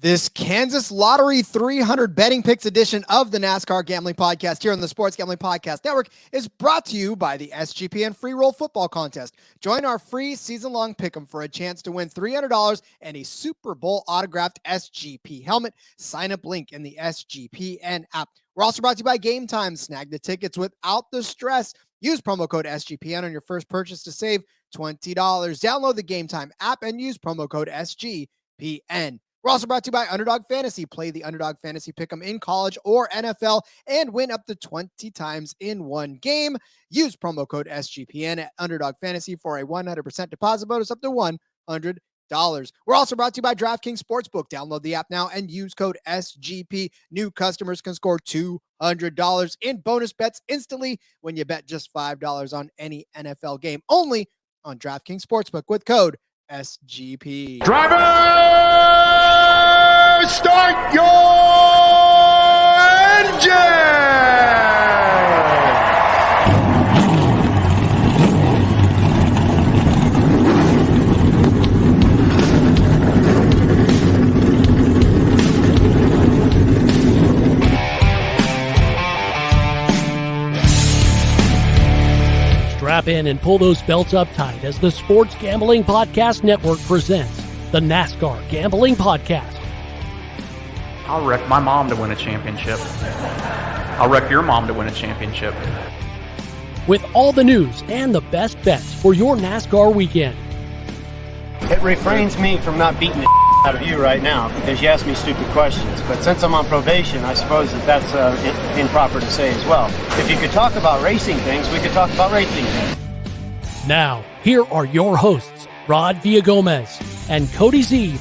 This Kansas Lottery 300 betting picks edition of the NASCAR Gambling Podcast here on the Sports Gambling Podcast Network is brought to you by the SGPN Free Roll Football Contest. Join our free season-long pick'em for a chance to win $300 and a Super Bowl autographed SGP helmet. Sign up link in the SGPN app. We're also brought to you by Gametime. Snag the tickets without the stress. Use promo code SGPN on your first purchase to save $20. Download the Gametime app and use promo code SGPN. We're also brought to you by Underdog Fantasy. Play the Underdog Fantasy Pick'em in college or NFL and win up to 20 times in one game. Use promo code SGPN at Underdog Fantasy for a 100% deposit bonus up to $100. We're also brought to you by DraftKings Sportsbook. Download the app now and use code SGP. New customers can score $200 in bonus bets instantly when you bet just $5 on any NFL game. Only on DraftKings Sportsbook with code SGP. Driver, start your engine! Strap in and pull those belts up tight as the Sports Gambling Podcast Network presents the NASCAR Gambling Podcast. I'll wreck my mom to win a championship. I'll wreck your mom to win a championship. With all the news and the best bets for your NASCAR weekend. It refrains me from not beating the out of you right now because you ask me stupid questions. But since I'm on probation, I suppose that's improper to say as well. If you could talk about racing things, we could talk about racing things. Now, here are your hosts, Rod Villagomez and Cody Zeeb.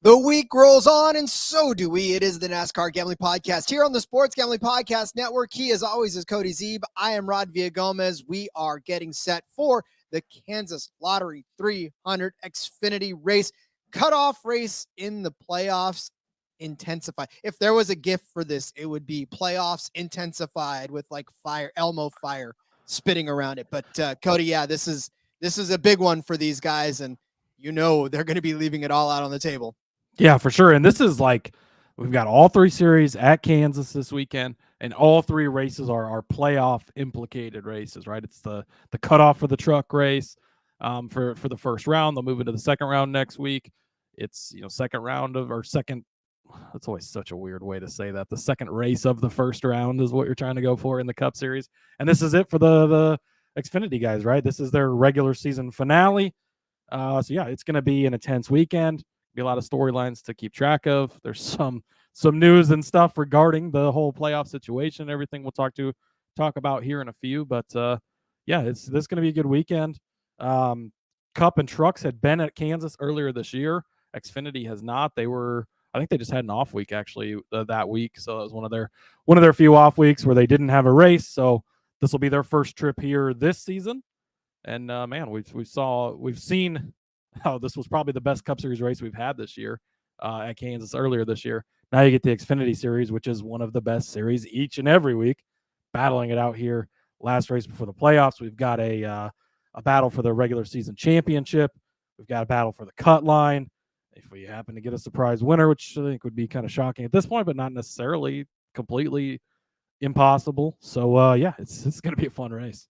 The week rolls on, and so do we. It is the NASCAR Gambling Podcast here on the Sports Gambling Podcast Network. He, as always, is Cody Zeeb. I am Rod Villagomez. We are getting set for the Kansas Lottery 300 Xfinity race. Cutoff race in the playoffs intensified. If there was a gift for this, it would be playoffs intensified with like fire, Elmo fire spitting around it. But Cody, yeah, this is a big one for these guys, and you know they're going to be leaving it all out on the table. Yeah, for sure. And this is like, we've got all three series at Kansas this weekend, and all three races are playoff implicated races, right? It's the cutoff for the truck race for the first round. They'll move into the second round next week. It's, second round of, or second, that's always such a weird way to say that. The second race of the first round is what you're trying to go for in the Cup Series. And this is it for the Xfinity guys, right? This is their regular season finale. So yeah, it's going to be an intense weekend. Be a lot of storylines to keep track of. There's some news and stuff regarding the whole playoff situation, everything we'll talk about here in a few. But yeah, this is going to be a good weekend. Cup and Trucks had been at Kansas earlier this year. Xfinity has not. I think they just had an off week actually that week. So it was one of their few off weeks where they didn't have a race. So this will be their first trip here this season. And man, we've seen how this was probably the best Cup Series race we've had this year at Kansas earlier this year. Now you get the Xfinity Series, which is one of the best series each and every week, battling it out here. Last race before the playoffs, we've got a battle for the regular season championship. We've got a battle for the cut line. If we happen to get a surprise winner, which I think would be kind of shocking at this point, but not necessarily completely impossible. So yeah, it's going to be a fun race.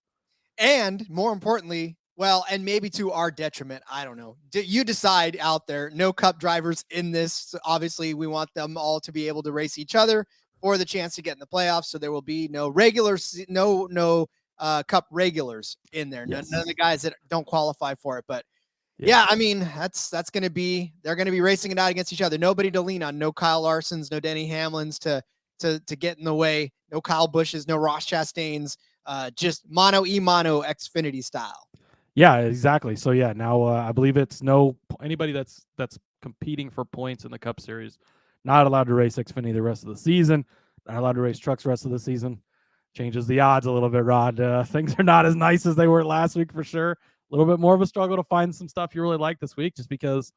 And more importantly, well, and maybe to our detriment, I don't know. You decide out there. No Cup drivers in this. Obviously, we want them all to be able to race each other for the chance to get in the playoffs. So there will be no Cup regulars in there. Yes. None of the guys that don't qualify for it. But yeah, I mean, that's going to be, they're going to be racing it out against each other. Nobody to lean on. No Kyle Larsons, no Denny Hamlins to get in the way. No Kyle Bushes, no Ross Chastains. Just mano y mano Xfinity style. Yeah, exactly. So yeah, now I believe it's anybody that's competing for points in the Cup Series not allowed to race Xfinity the rest of the season. Not allowed to race trucks the rest of the season. Changes the odds a little bit, Rod. Things are not as nice as they were last week for sure. A little bit more of a struggle to find some stuff you really like this week, just because,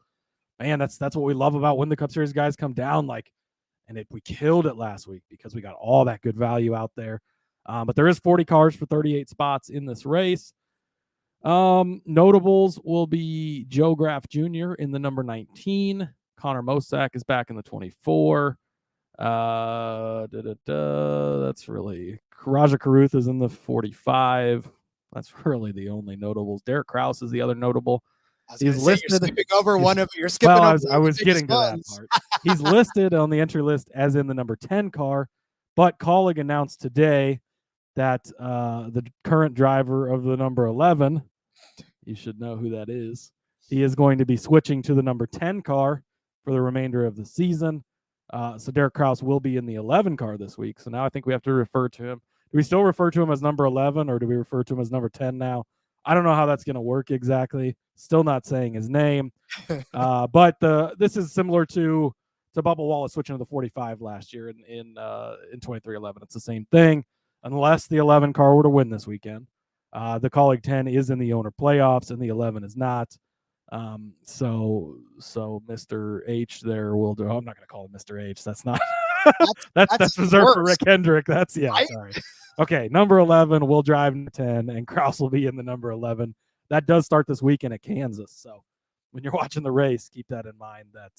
man, that's what we love about when the Cup Series guys come down. Like, and we killed it last week because we got all that good value out there. But there is 40 cars for 38 spots in this race. Notables will be Joe Graff Jr. in the number 19. Connor Mosack is back in the 24. That's really Raja Caruth is in the 45. That's really the only notables. Derek Kraus is the other notable. He's listed. You're skipping over one of. You're skipping well, over. I was getting to that part. He's listed on the entry list as in the number 10 car, but Colleague announced today that the current driver of the number 11, you should know who that is. He is going to be switching to the number 10 car for the remainder of the season. So Derek Kraus will be in the 11 car this week. So now I think we have to refer to him. Do we still refer to him as number 11 or do we refer to him as number 10 now? I don't know how that's going to work exactly. Still not saying his name. But this is similar to Bubba Wallace switching to the 45 last year in 23-11. It's the same thing unless the 11 car were to win this weekend. The Colleague 10 is in the owner playoffs and the 11 is not. So Mr. H there will do. I'm not going to call him Mr. H. That's not. that's reserved for Rick Hendrick. That's right? Sorry. Okay, number 11 will drive 10, and Kraus will be in the number 11. That does start this weekend at Kansas. So when you're watching the race, keep that in mind. That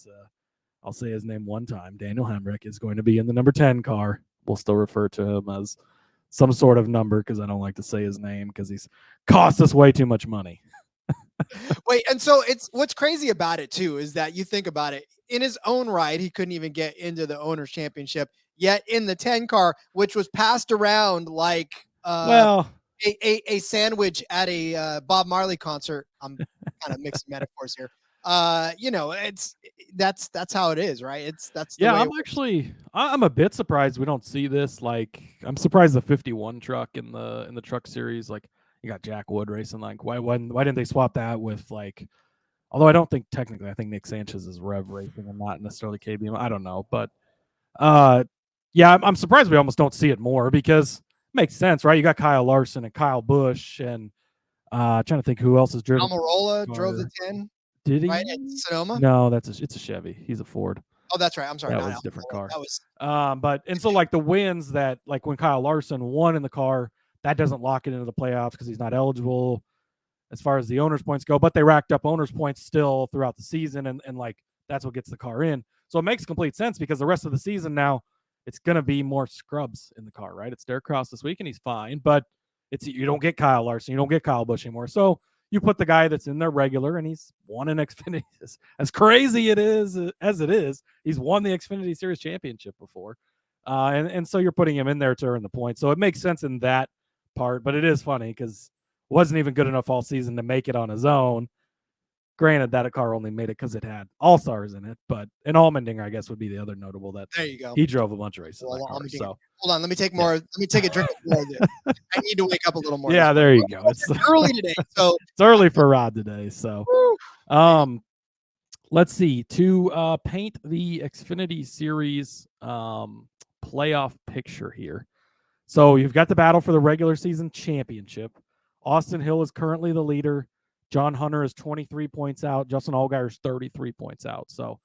I'll say his name one time. Daniel Hemrick is going to be in the number 10 car. We'll still refer to him as some sort of number because I don't like to say his name because he's cost us way too much money. Wait, and so it's what's crazy about it too is that you think about it in his own right, he couldn't even get into the owner's championship. Yet in the 10 car, which was passed around like a sandwich at a Bob Marley concert. I'm kind of mixing metaphors here. That's how it is, right? That's the way I'm a bit surprised we don't see this. Like, I'm surprised the 51 truck in the truck series, like you got Jack Wood racing. Like, why didn't they swap that with like? Although I don't think technically, I think Nick Sanchez is Rev racing and not necessarily KBM. I don't know, but yeah, I'm surprised we almost don't see it more because it makes sense, right? You got Kyle Larson and Kyle Busch and trying to think who else is driven. Almirola drove the 10. Did he? Right at Sonoma? No, it's a Chevy. He's a Ford. Oh, that's right. I'm sorry. That was a different car. That was so like the wins that like when Kyle Larson won in the car, that doesn't lock it into the playoffs because he's not eligible as far as the owner's points go, but they racked up owner's points still throughout the season and like that's what gets the car in. So it makes complete sense because the rest of the season now it's going to be more scrubs in the car, right? It's Derek Kraus this week and he's fine, but you don't get Kyle Larson, you don't get Kyle Busch anymore. So you put the guy that's in there regular and he's won an Xfinity. As crazy it is, he's won the Xfinity Series championship before. And so you're putting him in there to earn the point. So it makes sense in that part, but it is funny because wasn't even good enough all season to make it on his own. Granted, that car only made it because it had all-stars in it, but an Allmendinger, I guess, would be the other notable that there you go. He drove a bunch of races. Hold on, let me take more. Let me take a drink of more. I need to wake up a little more. Yeah, there you go. It's early today, so it's early for Rod today. So, let's see to paint the Xfinity Series playoff picture here. So you've got the battle for the regular season championship. Austin Hill is currently the leader. John Hunter is 23 points out. Justin Allgaier is 33 points out. So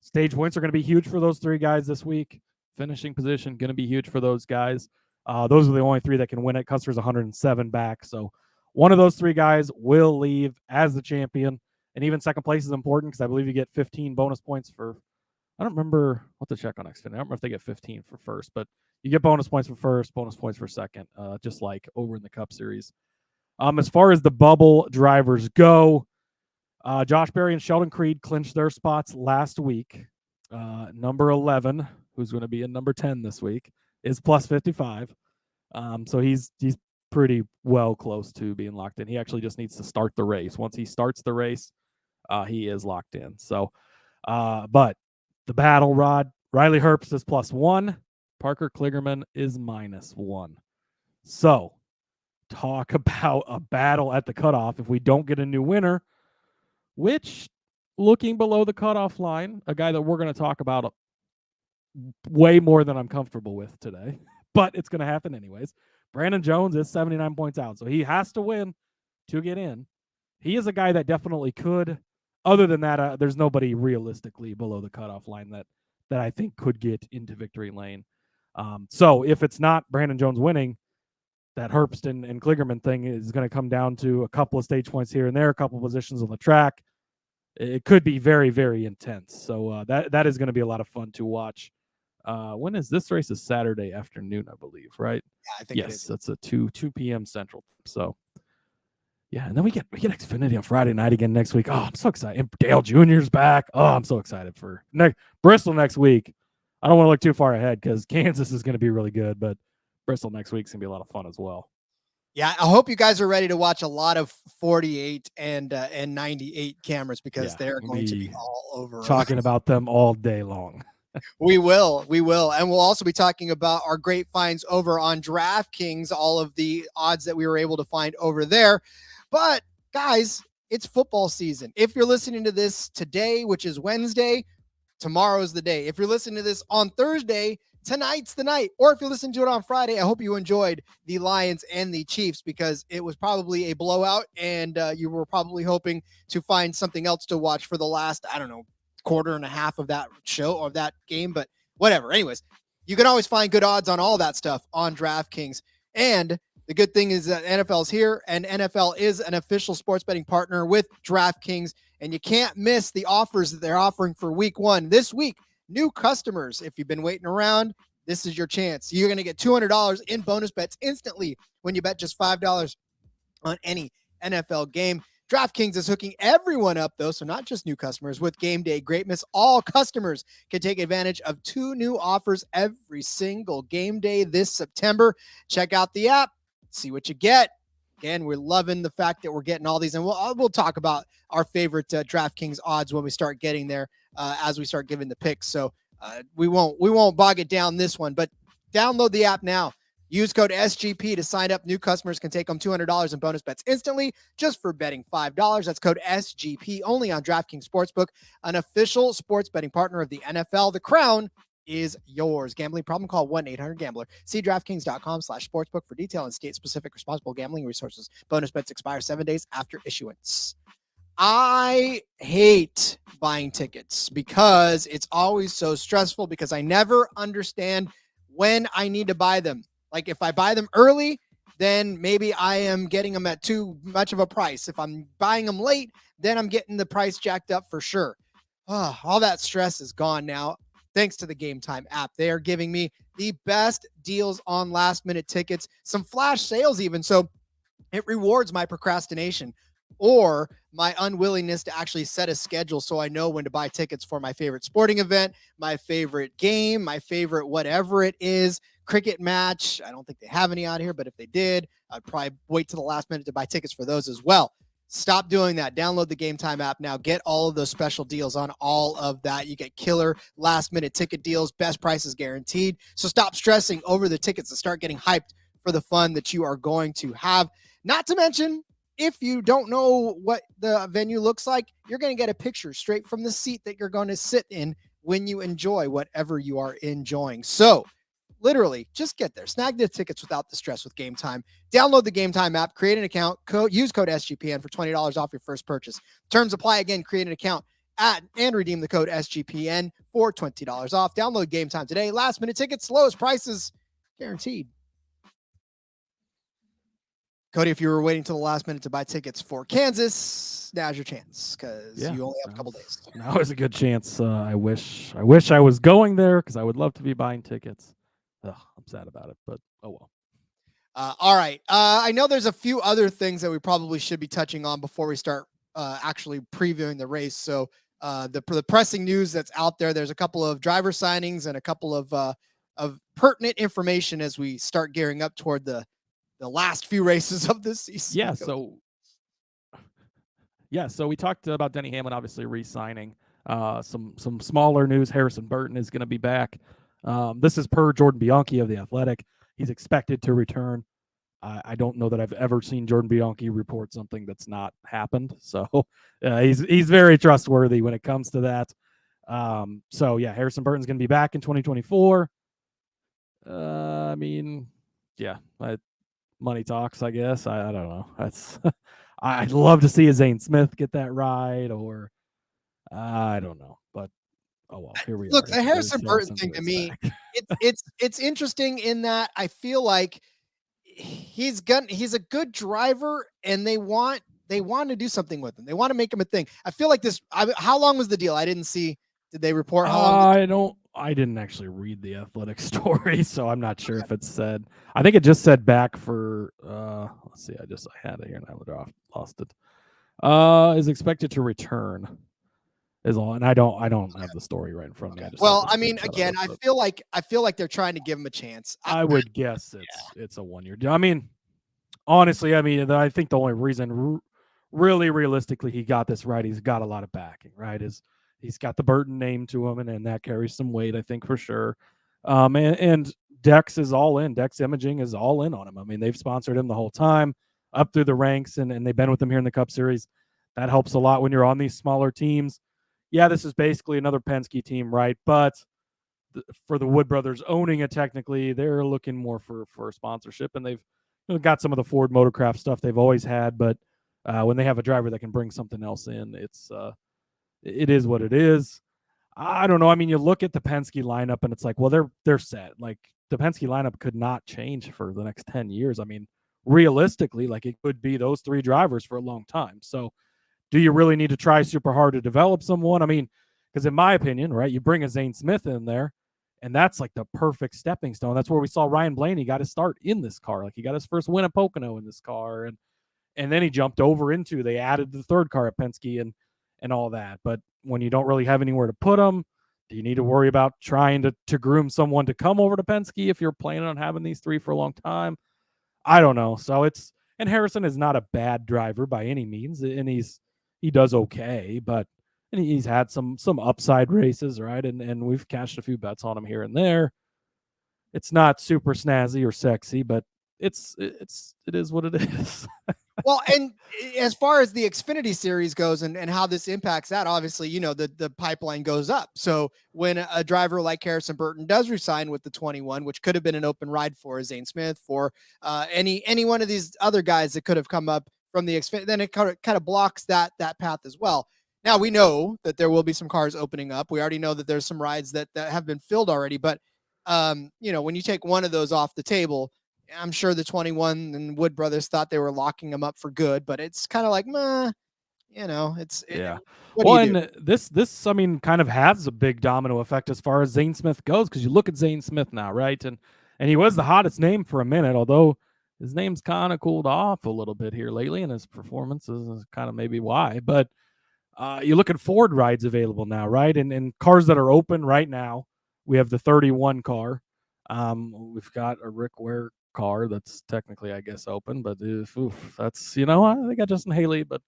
stage points are going to be huge for those three guys this week. Finishing position going to be huge for those guys. Those are the only three that can win it. Custer's 107 back. So one of those three guys will leave as the champion. And even second place is important because I believe you get 15 bonus points for, I don't remember what to check on Xfinity. I don't remember if they get 15 for first, but you get bonus points for first, bonus points for second, just like over in the Cup Series. As far as the bubble drivers go, Josh Berry and Sheldon Creed clinched their spots last week. Number 11, who's going to be in number 10 this week, is plus 55. So he's pretty well close to being locked in. He actually just needs to start the race. Once he starts the race, he is locked in. So, but the battle rod, Riley Herbst is +1. Parker Kligerman is -1. So, talk about a battle at the cutoff if we don't get a new winner, which, looking below the cutoff line, a guy that we're going to talk about way more than I'm comfortable with today, but it's going to happen anyways. Brandon Jones is 79 points out, so he has to win to get in. He is a guy that definitely could. Other than that, there's nobody realistically below the cutoff line that that I think could get into victory lane. So if it's not Brandon Jones winning, that Herbst and Kligerman thing is going to come down to a couple of stage points here and there, a couple of positions on the track. It could be very, very intense. So that is going to be a lot of fun to watch. When is this race? Is Saturday afternoon, I believe, right? Yeah, I think it is. That's a 2 p.m. Central. So yeah, and then we get Xfinity on Friday night again next week. Oh, I'm so excited. And Dale Jr.'s back. Oh, I'm so excited for Bristol next week. I don't want to look too far ahead because Kansas is going to be really good, but Bristol next week is going to be a lot of fun as well. Yeah, I hope you guys are ready to watch a lot of 48 and 98 cameras because they're going to be all over. Talking about them all day long. We will. And we'll also be talking about our great finds over on DraftKings, all of the odds that we were able to find over there. But guys, it's football season. If you're listening to this today, which is Wednesday, tomorrow's the day. If you're listening to this on Thursday, tonight's the night. Or if you're listening to it on Friday, I hope you enjoyed the Lions and the Chiefs because it was probably a blowout and you were probably hoping to find something else to watch for the last, quarter and a half of that show or that game, but whatever. Anyways, you can always find good odds on all that stuff on DraftKings. And the good thing is that NFL's here and NFL is an official sports betting partner with DraftKings. And you can't miss the offers that they're offering for week 1 this week. New customers, if you've been waiting around, this is your chance. You're going to get $200 in bonus bets instantly when you bet just $5 on any NFL game. DraftKings is hooking everyone up, though, so not just new customers, with Game Day Greatness. All customers can take advantage of 2 new offers every single game day this September. Check out the app, see what you get. Again, we're loving the fact that we're getting all these, and we'll talk about our favorite DraftKings odds when we start getting there as we start giving the picks. So we won't bog it down this one, but download the app now. Use code SGP to sign up. New customers can take home $200 in bonus bets instantly just for betting $5. That's code SGP only on DraftKings Sportsbook, an official sports betting partner of the NFL. The crown is yours. Gambling problem? Call 1-800-GAMBLER. See DraftKings.com/sportsbook for detail and state-specific responsible gambling resources. Bonus bets expire 7 days after issuance. I hate buying tickets because it's always so stressful because I never understand when I need to buy them. Like if I buy them early, then maybe I am getting them at too much of a price. If I'm buying them late, then I'm getting the price jacked up for sure. All that stress is gone now. Thanks to the Gametime app. They are giving me the best deals on last minute tickets, some flash sales even. So it rewards my procrastination or my unwillingness to actually set a schedule so I know when to buy tickets for my favorite sporting event, my favorite game, my favorite whatever it is, cricket match. I don't think they have any out here, but if they did, I'd probably wait to the last minute to buy tickets for those as well. Stop doing that. Download the Gametime app now. Get all of those special deals on all of that. You get killer last-minute ticket deals, best prices guaranteed. So stop stressing over the tickets and start getting hyped for the fun that you are going to have. Not to mention, if you don't know what the venue looks like, you're going to get a picture straight from the seat that you're going to sit in when you enjoy whatever you are enjoying. So literally, just get there. Snag the tickets without the stress with Gametime. Download the Gametime app, create an account, use code SGPN for $20 off your first purchase. Terms apply. Again, create an account and redeem the code SGPN for $20 off. Download Gametime today. Last minute tickets, lowest prices guaranteed. Cody, if you were waiting till the last minute to buy tickets for Kansas, now's your chance because you only have a couple days. Now is a good chance. I wish I was going there because I would love to be buying tickets. I'm sad about it, but oh well. All right. I know there's a few other things that we probably should be touching on before we start actually previewing the race. So the pressing news that's out there, there's a couple of driver signings and a couple of pertinent information as we start gearing up toward the last few races of this season. So we talked about Denny Hamlin obviously re-signing. Some smaller news. Harrison Burton is going to be back. This is per Jordan Bianchi of The Athletic. He's expected to return. I don't know that I've ever seen Jordan Bianchi report something that's not happened. So he's very trustworthy when it comes to that. Harrison Burton's going to be back in 2024. Money talks, I guess. I don't know. That's I'd love to see a Zane Smith get that ride, or I don't know. But Oh well, here we Look, are. the Harrison Burton Jensen thing to is me, back. it's interesting in that I feel like he's a good driver, and they want to do something with him. They want to make him a thing. I feel like how long was the deal? I didn't see. Did they report how long? I didn't actually read the athletic story, so I'm not sure if it said. I think it just said back for. Let's see. I had it here and I lost it. Is expected to return. Is all, and I don't have the story right in front of me. Okay. I Well, have the I mean, screenshot of again, it, I feel like they're trying to give him a chance. I would guess it's a 1 year deal. I mean, honestly, I think the only reason, really realistically, he got this right, he's got a lot of backing, right? He's got the Burton name to him, and that carries some weight, I think, for sure. And Dex is all in. Dex Imaging is all in on him. I mean, they've sponsored him the whole time, up through the ranks, and they've been with him here in the Cup Series. That helps a lot when you're on these smaller teams. Yeah, this is basically another Penske team, right? But for the Wood brothers owning it, technically, they're looking more for sponsorship, and they've got some of the Ford Motorcraft stuff they've always had. But when they have a driver that can bring something else in, it is what it is. I don't know. I mean, you look at the Penske lineup, and it's like, well, they're set. Like, the Penske lineup could not change for the next 10 years. I mean, realistically, like, it could be those three drivers for a long time. So do you really need to try super hard to develop someone? I mean, because in my opinion, right, you bring a Zane Smith in there, and that's like the perfect stepping stone. That's where we saw Ryan Blaney got his start in this car. Like, he got his first win at Pocono in this car, and then he jumped over into, they added the third car at Penske and all that. But when you don't really have anywhere to put them, do you need to worry about trying to groom someone to come over to Penske if you're planning on having these three for a long time? I don't know. So and Harrison is not a bad driver by any means, and he does okay, but and he's had some upside races, right? And we've cashed a few bets on him here and there. It's not super snazzy or sexy, but it is what it is. Well, and as far as the Xfinity Series goes and how this impacts that, obviously, the pipeline goes up. So when a driver like Harrison Burton does resign with the 21, which could have been an open ride for Zane Smith, for any one of these other guys that could have come up from the Xfinity, then it kind of blocks that path as well. Now, we know that there will be some cars opening up. We already know that there's some rides that have been filled already. But, when you take one of those off the table, I'm sure the 21 and Wood brothers thought they were locking him up for good, but it's kind of like, meh, Yeah. What do you do? And this, I mean, kind of has a big domino effect as far as Zane Smith goes, because you look at Zane Smith now, right? And he was the hottest name for a minute, although his name's kind of cooled off a little bit here lately, and his performances is kind of maybe why. But you look at Ford rides available now, right? And cars that are open right now. We have the 31 car. We've got a Rick Ware car that's technically, I guess, open, but that's, I got Justin Haley, but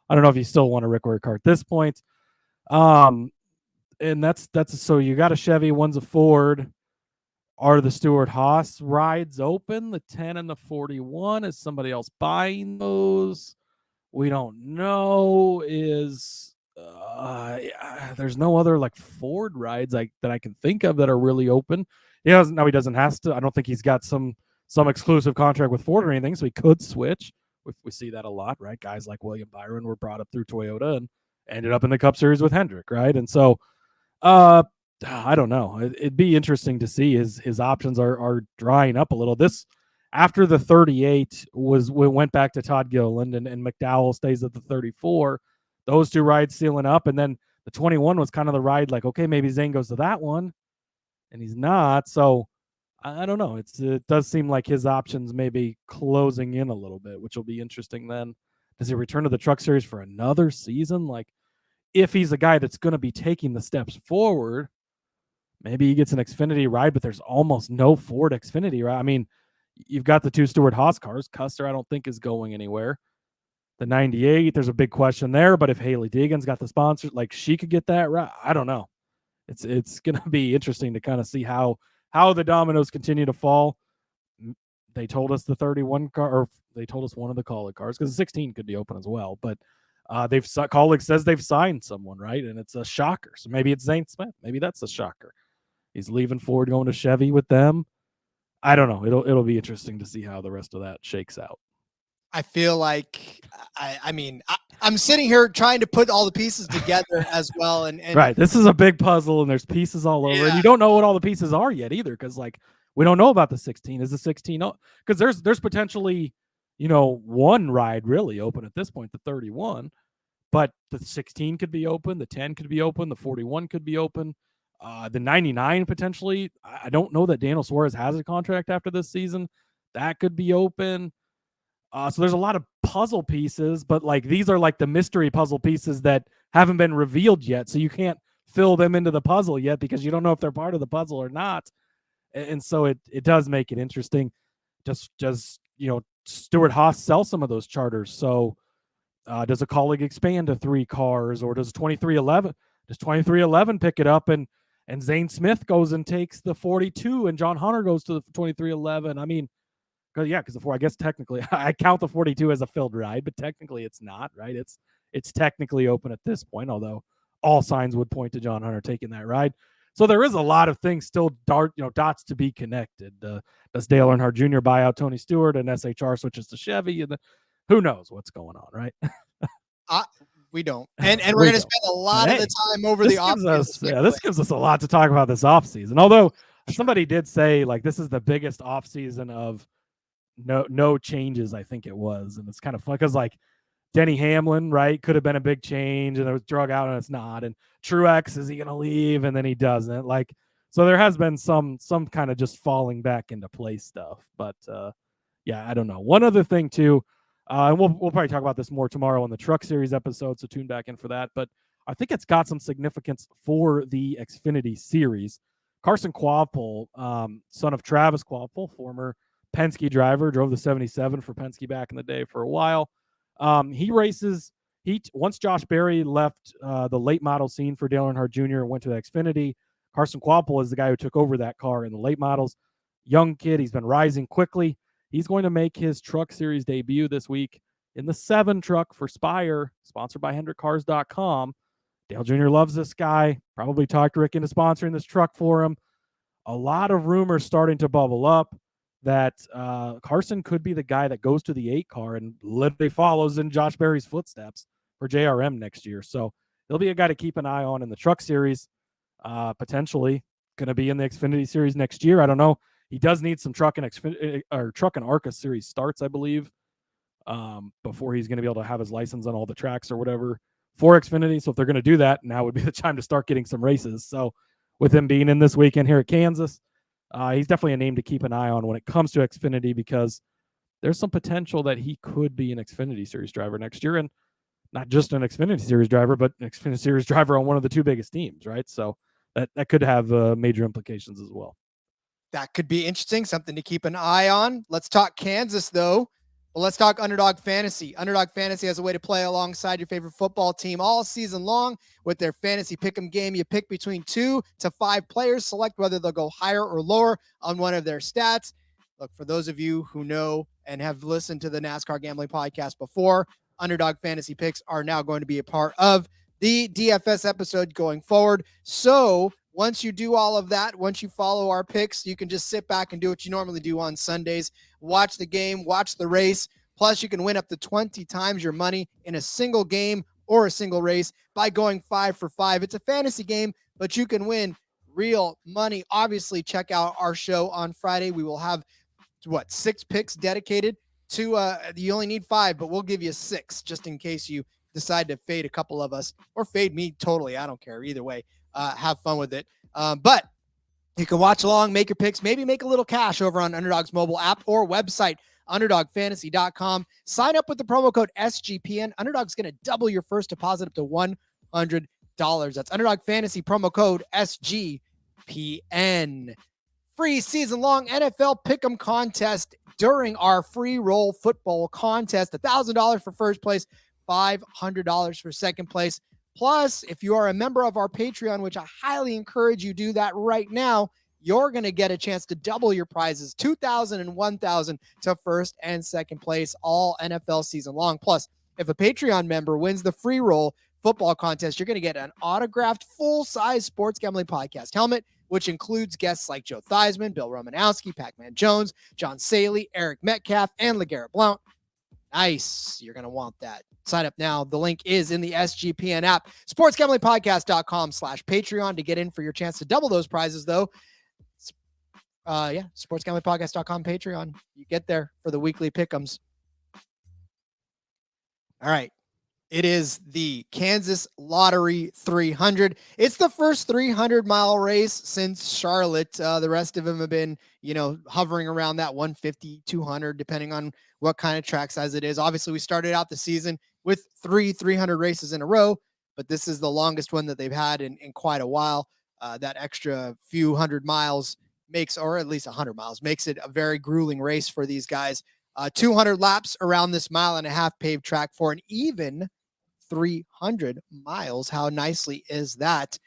I don't know if you still want a Rick Ware car at this point. And that's so you got a Chevy, one's a Ford. Are the Stewart Haas rides open? The 10 and the 41? Is somebody else buying those? We don't know. There's no other like Ford rides that I can think of that are really open. He doesn't have to. I don't think he's got some exclusive contract with Ford or anything, so he could switch. We see that a lot, right? Guys like William Byron were brought up through Toyota and ended up in the Cup Series with Hendrick, right? And so, I don't know. It'd be interesting to see his options are drying up a little. This after the 38 went back to Todd Gilliland and McDowell stays at the 34. Those two rides sealing up, and then the 21 was kind of the ride like, okay, maybe Zane goes to that one, and he's not. So I don't know. It does seem like his options may be closing in a little bit, which will be interesting then. Does he return to the Truck Series for another season? Like, if he's a guy that's going to be taking the steps forward, maybe he gets an Xfinity ride, but there's almost no Ford Xfinity ride. I mean, you've got the two Stewart Haas cars. Custer, I don't think, is going anywhere. The 98, there's a big question there, but if Haley Deegan's got the sponsor, like, she could get that right. I don't know. It's going to be interesting to kind of see how the dominoes continue to fall. They told us the 31 car, or they told us one of the Kaulig cars, because the 16 could be open as well. But Kaulig says they've signed someone, right? And it's a shocker. So maybe it's Zane Smith. Maybe that's a shocker. He's leaving Ford, going to Chevy with them. I don't know. It'll be interesting to see how the rest of that shakes out. I feel like, I mean, I'm sitting here trying to put all the pieces together as well. And right. This is a big puzzle and there's pieces all over. And you don't know what all the pieces are yet either. Cause like we don't know about the 16. Is the 16? Because there's potentially, one ride really open at this point, the 31. But the 16 could be open. The 10 could be open. The 41 could be open. The 99 potentially. I don't know that Daniel Suarez has a contract after this season. That could be open. So there's a lot of puzzle pieces, but like these are like the mystery puzzle pieces that haven't been revealed yet. So you can't fill them into the puzzle yet because you don't know if they're part of the puzzle or not. And so it does make it interesting. Just Stuart Haas sell some of those charters. So does a colleague expand to 3 cars, or does 2311 pick it up and Zane Smith goes and takes the 42 and John Hunter goes to the 2311? I mean, because I guess technically I count the 42 as a filled ride, but technically it's not, right? It's technically open at this point, although all signs would point to John Hunter taking that ride. So there is a lot of things still dots to be connected. Does Dale Earnhardt Jr. buy out Tony Stewart and SHR switches to Chevy? And who knows what's going on, right? We don't. And we're going to spend a lot of the time over the offseason. This gives us a lot to talk about this offseason. Although somebody did say like this is the biggest offseason of no changes, I think it was. And it's kind of fun because like Denny Hamlin, right, could have been a big change and it was drug out and it's not. And Truex, is he going to leave? And then he doesn't. Like, so there has been some kind of just falling back into place stuff. But yeah, I don't know. One other thing too, and we'll probably talk about this more tomorrow on the Truck Series episode, so tune back in for that. But I think it's got some significance for the Xfinity Series. Carson Kvapil, son of Travis Kvapil, former Penske driver, drove the 77 for Penske back in the day for a while. He races. Once Josh Berry left the late model scene for Dale Earnhardt Jr. and went to the Xfinity, Carson Kvapil is the guy who took over that car in the late models. Young kid, he's been rising quickly. He's going to make his Truck Series debut this week in the 7 truck for Spire, sponsored by HendrickCars.com. Dale Jr. loves this guy. Probably talked Rick into sponsoring this truck for him. A lot of rumors starting to bubble up that Carson could be the guy that goes to the 8 car and literally follows in Josh Berry's footsteps for JRM next year. So he'll be a guy to keep an eye on in the Truck Series, potentially going to be in the Xfinity Series next year. I don't know. He does need some truck and ARCA Series starts, I believe, before he's going to be able to have his license on all the tracks or whatever for Xfinity. So if they're going to do that, now would be the time to start getting some races. So with him being in this weekend here at Kansas, he's definitely a name to keep an eye on when it comes to Xfinity, because there's some potential that he could be an Xfinity Series driver next year, and not just an Xfinity Series driver, but an Xfinity Series driver on one of the 2 biggest teams, right? So that could have major implications as well. That could be interesting, something to keep an eye on. Let's talk Kansas, though. Well, let's talk Underdog Fantasy. Underdog Fantasy has a way to play alongside your favorite football team all season long with their fantasy pick'em game. You pick between 2 to 5 players, select whether they'll go higher or lower on one of their stats. Look, for those of you who know and have listened to the NASCAR Gambling Podcast before, Underdog Fantasy picks are now going to be a part of the DFS episode going forward. So once you do all of that, once you follow our picks, you can just sit back and do what you normally do on Sundays. Watch the game, watch the race. Plus, you can win up to 20 times your money in a single game or a single race by going 5 for 5. It's a fantasy game, but you can win real money. Obviously, check out our show on Friday. We will have, 6 picks dedicated to, you only need 5, but we'll give you 6 just in case you decide to fade a couple of us or fade me totally. I don't care. Either way. Have fun with it. But you can watch along, make your picks, maybe make a little cash over on Underdog's mobile app or website, underdogfantasy.com. Sign up with the promo code SGPN. Underdog's going to double your first deposit up to $100. That's Underdog Fantasy promo code SGPN. Free season-long NFL Pick'em contest during our free roll football contest. $1,000 for first place, $500 for second place. Plus, if you are a member of our Patreon, which I highly encourage you do that right now, you're going to get a chance to double your prizes, $2,000 and $1,000 to first and second place all NFL season long. Plus, if a Patreon member wins the free roll football contest, you're going to get an autographed full-size Sports Gambling Podcast helmet, which includes guests like Joe Theismann, Bill Romanowski, Pac-Man Jones, John Saley, Eric Metcalf, and LeGarrette Blount. Nice. You're going to want that. Sign up now. The link is in the SGPN app. sportsgamblingpodcast.com/Patreon to get in for your chance to double those prizes, though. sportsgamblingpodcast.com Patreon. You get there for the weekly pick'ems. All right. It is the Kansas Lottery 300. It's the first 300-mile race since Charlotte. The rest of them have been, hovering around that 150, 200, depending on what kind of track size it is. Obviously, we started out the season with 300 races in a row, but this is the longest one that they've had in quite a while. That extra few hundred miles or at least 100 miles, makes it a very grueling race for these guys. 200 laps around this 1.5 mile paved track for an even 300 miles. How nicely is that?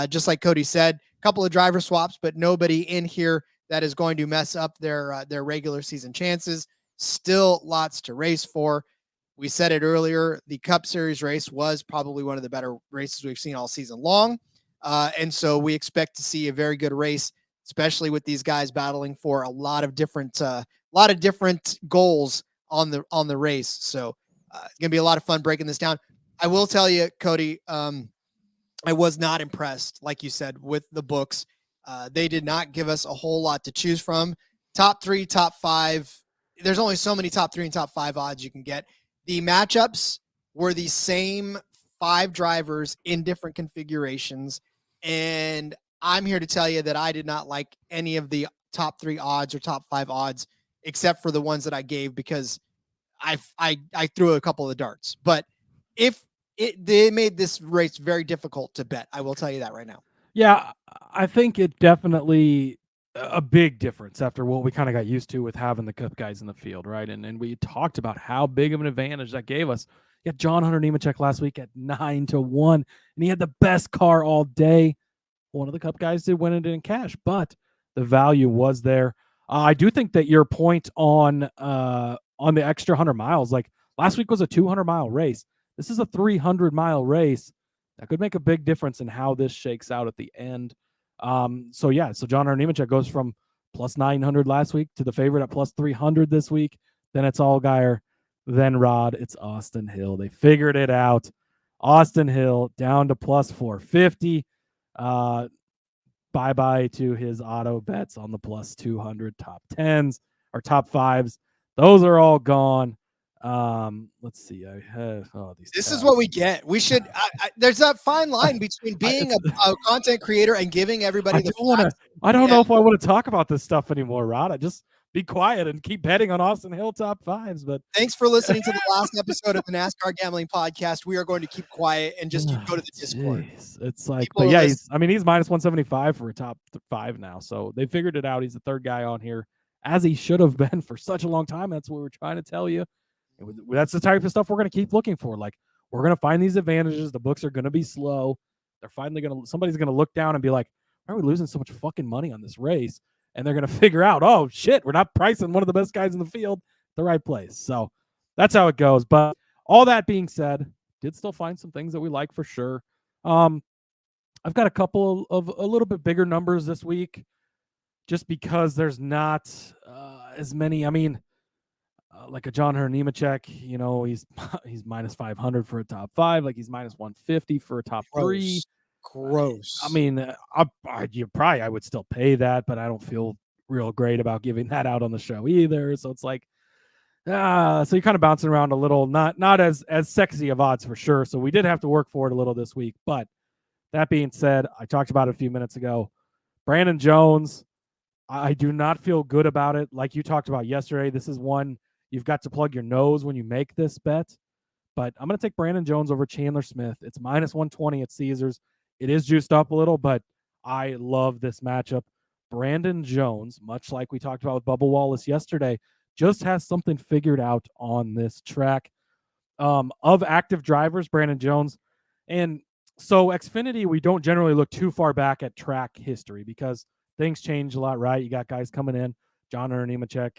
Just like Cody said, a couple of driver swaps, but nobody in here that is going to mess up their regular season chances. Still lots to race for. We said it earlier, the Cup Series race was probably one of the better races we've seen all season long. And so we expect to see a very good race, especially with these guys battling for a lot of different goals on the race. So it's going to be a lot of fun breaking this down. I will tell you, Cody, I was not impressed, like you said, with the books. They did not give us a whole lot to choose from. Top 3, top 5. There's only so many top 3 and top 5 odds you can get. The matchups were the same 5 drivers in different configurations. And I'm here to tell you that I did not like any of the top 3 odds or top 5 odds, except for the ones that I gave because I threw a couple of darts. But they made this race very difficult to bet. I will tell you that right now. Yeah, I think it definitely a big difference after what we kind of got used to with having the Cup guys in the field, right? And we talked about how big of an advantage that gave us. You had John Hunter Nemechek last week at 9-1, and he had the best car all day. One of the Cup guys did win it in cash, but the value was there. I do think that your point on the extra 100 miles, like last week was a 200-mile race. This is a 300-mile race. That could make a big difference in how this shakes out at the end. So John Hunter Nemechek goes from plus 900 last week to the favorite at plus 300 this week. Then it's Allgaier, then Rod. It's Austin Hill. They figured it out. Austin Hill down to plus 450. Bye-bye to his auto bets on the plus 200 top 10s or top 5s. Those are all gone. Let's see. This is what we get. We should. There's that fine line between being a content creator and giving everybody I don't know if I want to talk about this stuff anymore, Rod. I just be quiet and keep betting on Austin Hill top 5s. But thanks for listening to the last episode of the NASCAR Gambling Podcast. We are going to keep quiet and just go to the Discord. It's like, but yeah, he's minus 175 for a top 5 now. So they figured it out. He's the third guy on here, as he should have been for such a long time. That's what we're trying to tell you. That's the type of stuff we're going to keep looking for. Like, we're going to find these advantages. The books are going to be slow. Somebody's going to look down and be like, why are we losing so much fucking money on this race? And they're going to figure out, oh shit, we're not pricing one of the best guys in the field the right place. So that's how it goes. But all that being said, did still find some things that we like for sure. I've got a couple of a little bit bigger numbers this week, just because there's not as many. I mean, like a John Hunter Nemechek, he's minus 500 for a top 5. Like, he's minus 150 for a top 3. Gross. I mean, I would still pay that, but I don't feel real great about giving that out on the show either. So it's like, so you're kind of bouncing around a little, not as sexy of odds for sure. So we did have to work for it a little this week. But that being said, I talked about it a few minutes ago. Brandon Jones, I do not feel good about it. Like you talked about yesterday, this is one you've got to plug your nose when you make this bet. But I'm going to take Brandon Jones over Chandler Smith. It's minus 120 at Caesars. It is juiced up a little, but I love this matchup. Brandon Jones, much like we talked about with Bubba Wallace yesterday, just has something figured out on this track. Of active drivers, Brandon Jones. And so Xfinity, we don't generally look too far back at track history because things change a lot, right? You got guys coming in. John Hunter Nemechek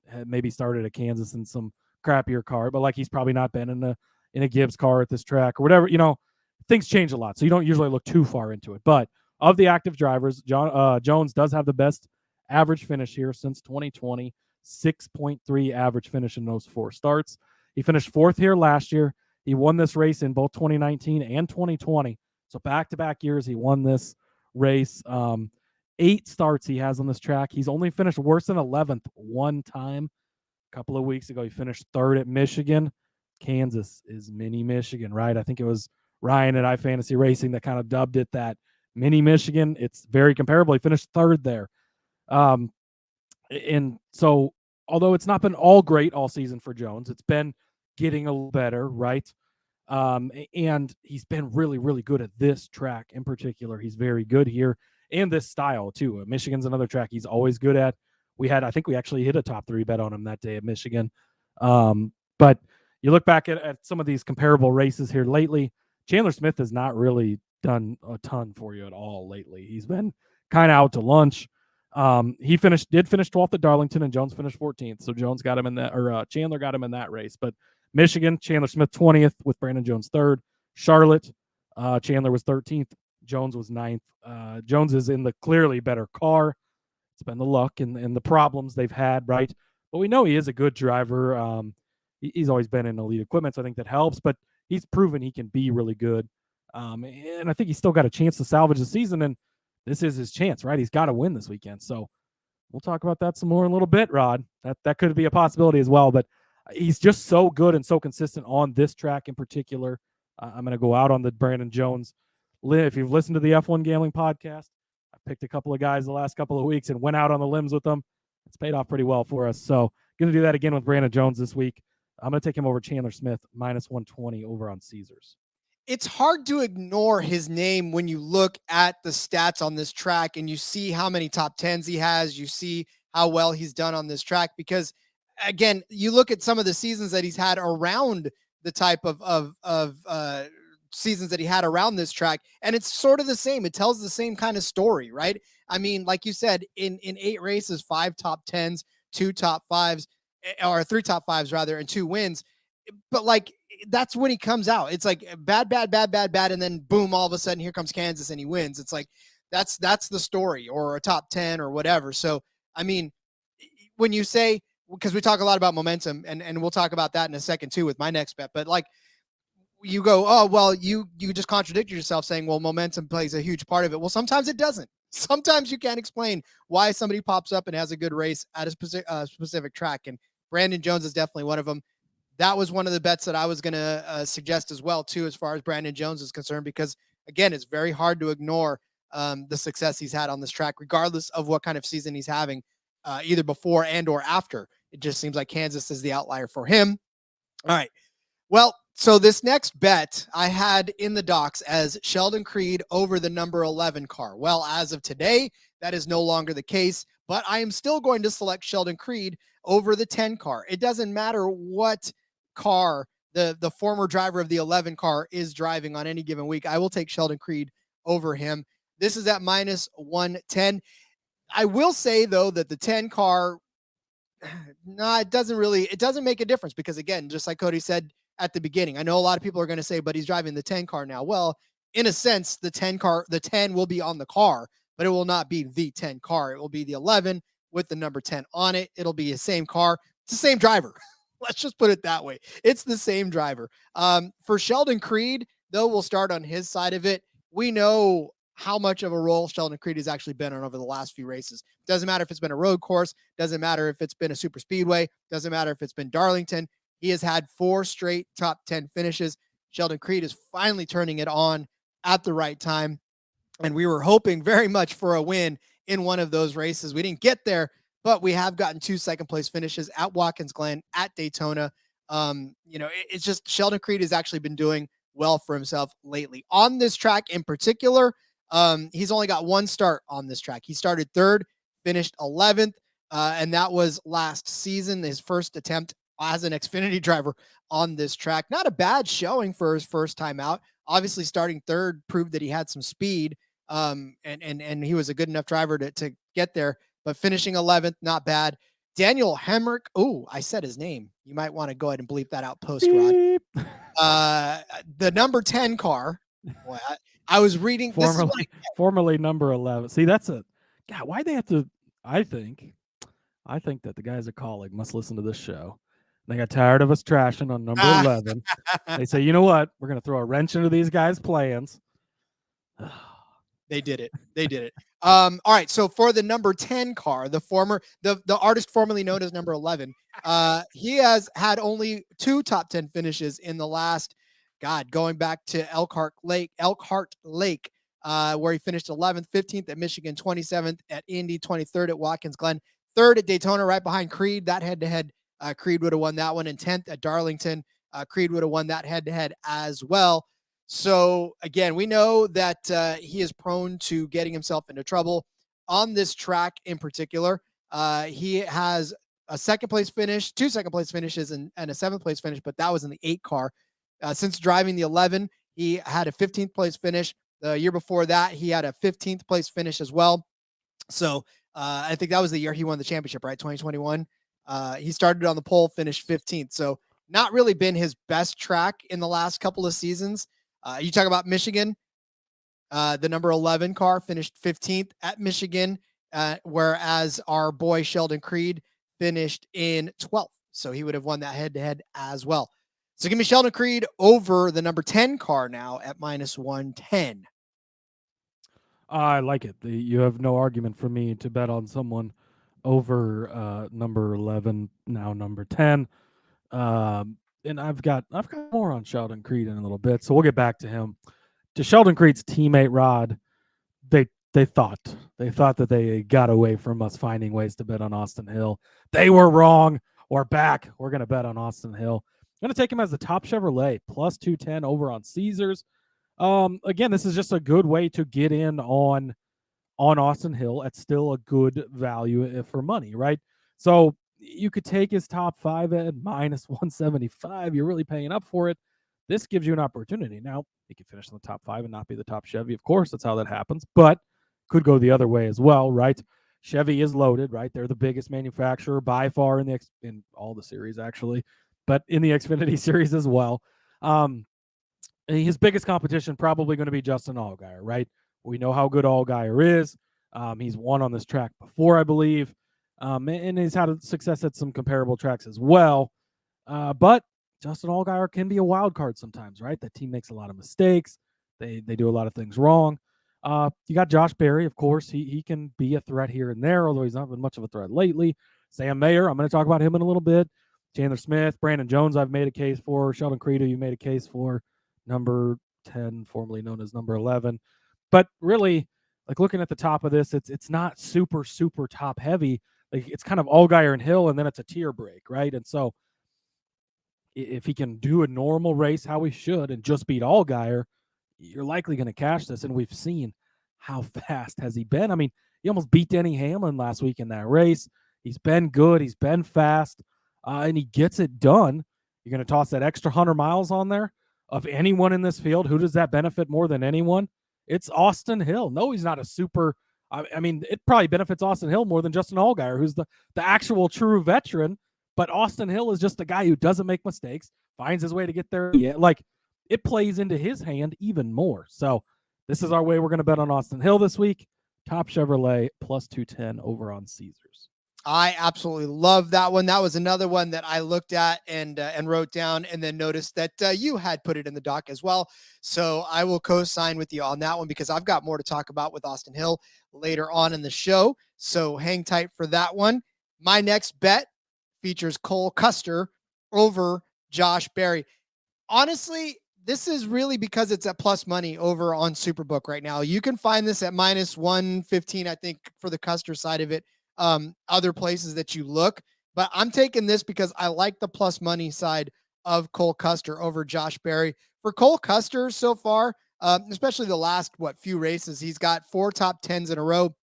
had maybe started at Kansas in some crappier car, but like he's probably not been in a Gibbs car at this track or whatever. Things change a lot, so you don't usually look too far into it. But of the active drivers, Jones does have the best average finish here since 2020, 6.3 average finish in those 4 starts. He finished 4th here last year. He won this race in both 2019 and 2020. So back-to-back years he won this race. 8 starts he has on this track. He's only finished worse than 11th one time. A couple of weeks ago, he finished 3rd at Michigan. Kansas is mini Michigan, right? I think it was Ryan at iFantasy Racing that kind of dubbed it that mini Michigan. It's very comparable. He finished 3rd there. And so, although it's not been all great all season for Jones, it's been getting a little better, right? And he's been really, really good at this track in particular. He's very good here, and this style too. Michigan's another track he's always good at. I think we actually hit a top 3 bet on him that day at Michigan. But you look back at some of these comparable races here lately, Chandler Smith has not really done a ton for you at all lately. He's been kind of out to lunch. He did finish 12th at Darlington, and Jones finished 14th. So Jones got him in that, or Chandler got him in that race. But Michigan, Chandler Smith 20th with Brandon Jones 3rd. Charlotte, Chandler was 13th. Jones was 9th. Jones is in the clearly better car. It's been the luck and the problems they've had, right? But we know he is a good driver. He's always been in elite equipment, so I think that helps. But he's proven he can be really good. And I think he's still got a chance to salvage the season, and this is his chance, right? He's got to win this weekend. So we'll talk about that some more in a little bit, Rod. That could be a possibility as well. But he's just so good and so consistent on this track in particular. I'm going to go out on the Brandon Jones. If you've listened to the F1 Gambling Podcast, I picked a couple of guys the last couple of weeks and went out on the limbs with them. It's paid off pretty well for us. So going to do that again with Brandon Jones this week. I'm going to take him over Chandler Smith, -120 over on Caesars. It's hard to ignore his name when you look at the stats on this track and you see how many top 10s he has. You see how well he's done on this track because, again, you look at some of the seasons that he's had around the type of seasons that he had around this track, and it's sort of the same. It tells the same kind of story, right? I mean, like you said, in 8 races, 5 top 10s, 2 top 5s, or 3 top 5s rather, and 2 wins. But like, that's when he comes out. It's like bad, and then boom, all of a sudden here comes Kansas and he wins. It's like that's the story, or a top 10 or whatever. So I mean, when you say, because we talk a lot about momentum, and we'll talk about that in a second too with my next bet, but like you go, oh well, you just contradicted yourself saying, well, momentum plays a huge part of it. Well, sometimes it doesn't. Sometimes you can't explain why somebody pops up and has a good race at a specific track, and Brandon Jones is definitely one of them. That was one of the bets that I was going to suggest as well, too, as far as Brandon Jones is concerned, because, again, it's very hard to ignore the success he's had on this track, regardless of what kind of season he's having, either before and or after. It just seems like Kansas is the outlier for him. All right. Well, so this next bet I had in the docs as Sheldon Creed over the number 11 car. Well, as of today, that is no longer the case, but I am still going to select Sheldon Creed over the 10 car. It doesn't matter what car the former driver of the 11 car is driving on any given week. I will take Sheldon Creed over him. This is at -110. I will say though that the 10 car, it doesn't make a difference, because again, just like Cody said at the beginning, I know a lot of people are going to say, but he's driving the 10 car now. Well, in a sense, the 10 will be on the car, but it will not be the 10 car. It will be the 11 with the number 10 on it. It'll be the same car. It's the same driver. Let's just put it that way. It's the same driver. For Sheldon Creed, though, we'll start on his side of it. We know how much of a role Sheldon Creed has actually been on over the last few races. Doesn't matter if it's been a road course. Doesn't matter if it's been a super speedway. Doesn't matter if it's been Darlington. He has had 4 straight top 10 finishes. Sheldon Creed is finally turning it on at the right time. And we were hoping very much for a win in one of those races. We didn't get there, but we have gotten 2 second-place finishes at Watkins Glen, at Daytona. It's just Sheldon Creed has actually been doing well for himself lately. On this track in particular, he's only got 1 start on this track. He started 3rd, finished 11th, and that was last season, his first attempt as an Xfinity driver on this track. Not a bad showing for his first time out. Obviously, starting 3rd proved that he had some speed, and he was a good enough driver to get there. But finishing 11th, not bad. Daniel Hemrick. Oh, I said his name. You might want to go ahead and bleep that out post, Rod. The number 10 car. Well, I was reading. Formerly number 11. See, that's God, why'd they have to? I think that the guys at Colleague must listen to this show. They got tired of us trashing on number 11. They say, you know what? We're going to throw a wrench into these guys' plans. They did it. They did it. All right. So for the number 10 car, the artist formerly known as number 11, he has had only 2 top 10 finishes in the last, going back to Elkhart Lake, where he finished 11th, 15th at Michigan, 27th at Indy, 23rd at Watkins Glen, 3rd at Daytona, right behind Creed. That head-to-head, Creed would have won that one, and 10th at Darlington. Creed would have won that head-to-head as well. So again, we know that he is prone to getting himself into trouble on this track in particular. He has a second place finish, 2 second place finishes, and a 7th place finish, but that was in the 8 car. Since driving the 11, he had a 15th place finish. The year before that, he had a 15th place finish as well. So I think that was the year he won the championship, right? 2021. He started on the pole, finished 15th. So not really been his best track in the last couple of seasons. You talk about Michigan, the number 11 car finished 15th at Michigan, whereas our boy Sheldon Creed finished in 12th. So he would have won that head-to-head as well. So give me Sheldon Creed over the number 10 car now at -110. I like it. You have no argument for me to bet on someone over number 11, now number 10. And I've got more on Sheldon Creed in a little bit, so we'll get back to him. To Sheldon Creed's teammate Rod, they thought that they got away from us finding ways to bet on Austin Hill. They were wrong. We're back. We're going to bet on Austin Hill. I'm going to take him as the top Chevrolet, +210 over on Caesars. Again, this is just a good way to get in on Austin Hill at still a good value for money, right? So you could take his top 5 at -175. You're really paying up for it. This gives you an opportunity. Now, he could finish in the top 5 and not be the top Chevy. Of course, that's how that happens, but could go the other way as well, right? Chevy is loaded, right? They're the biggest manufacturer by far in all the series, actually, but in the Xfinity Series as well. His biggest competition probably going to be Justin Allgaier, right? We know how good Allgaier is. He's won on this track before, I believe. And he's had success at some comparable tracks as well. But Justin Allgaier can be a wild card sometimes, right? That team makes a lot of mistakes. They do a lot of things wrong. You got Josh Berry, of course. He can be a threat here and there, although he's not been much of a threat lately. Sam Mayer, I'm going to talk about him in a little bit. Chandler Smith, Brandon Jones, I've made a case for. Sheldon Creed, you made a case for. Number 10, formerly known as number 11. But really, like looking at the top of this, it's not super, super top heavy. Like it's kind of Allgaier and Hill, and then it's a tier break, right? And so if he can do a normal race how he should and just beat Allgaier, you're likely going to cash this. And we've seen how fast has he been. I mean, he almost beat Denny Hamlin last week in that race. He's been good. He's been fast, and he gets it done. You're going to toss that extra 100 miles on there. Of anyone in this field, who does that benefit more than anyone? It's Austin Hill. No, he's not a super. I mean, it probably benefits Austin Hill more than Justin Allgaier, who's the actual true veteran. But Austin Hill is just the guy who doesn't make mistakes, finds his way to get there. Yeah, like it plays into his hand even more. So this is our way we're going to bet on Austin Hill this week. Top Chevrolet +210 over on Caesars. I absolutely love that one. That was another one that I looked at and wrote down, and then noticed that you had put it in the doc as well. So I will co-sign with you on that one because I've got more to talk about with Austin Hill later on in the show. So hang tight for that one. My next bet features Cole Custer over Josh Berry. Honestly, this is really because it's at plus money over on Superbook right now. You can find this at -115, I think, for the Custer side of it. Other places that you look, but I'm taking this because I like the plus money side of Cole Custer over Josh Berry. For Cole Custer so far, especially the last few races, he's got 4 top 10s in a row: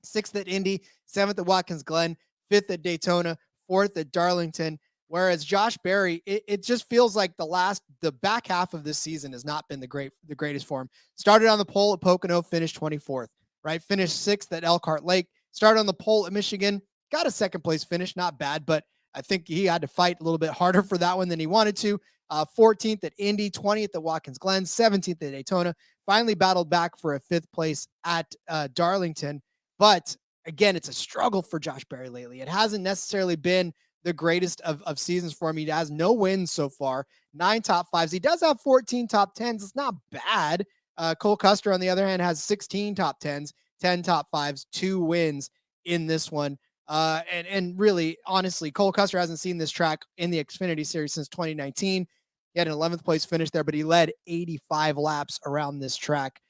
6th at Indy, 7th at Watkins Glen, 5th at Daytona, 4th at Darlington. Whereas Josh Berry, it just feels like the back half of this season has not been the greatest for him. Started on the pole at Pocono, finished 24th, right? Finished 6th at Elkhart Lake. Started on the pole at Michigan, got a 2nd place finish, not bad, but I think he had to fight a little bit harder for that one than he wanted to. 14th at Indy, 20th at Watkins Glen, 17th at Daytona. Finally battled back for a 5th place at Darlington. But again, it's a struggle for Josh Berry lately. It hasn't necessarily been the greatest of seasons for him. He has no wins so far, 9 top 5s. He does have 14 top 10s. It's not bad. Cole Custer, on the other hand, has 16 top 10s, 10 top 5s, 2 wins in this one. And really, honestly, Cole Custer hasn't seen this track in the Xfinity Series since 2019. He had an 11th place finish there, but he led 85 laps around this track.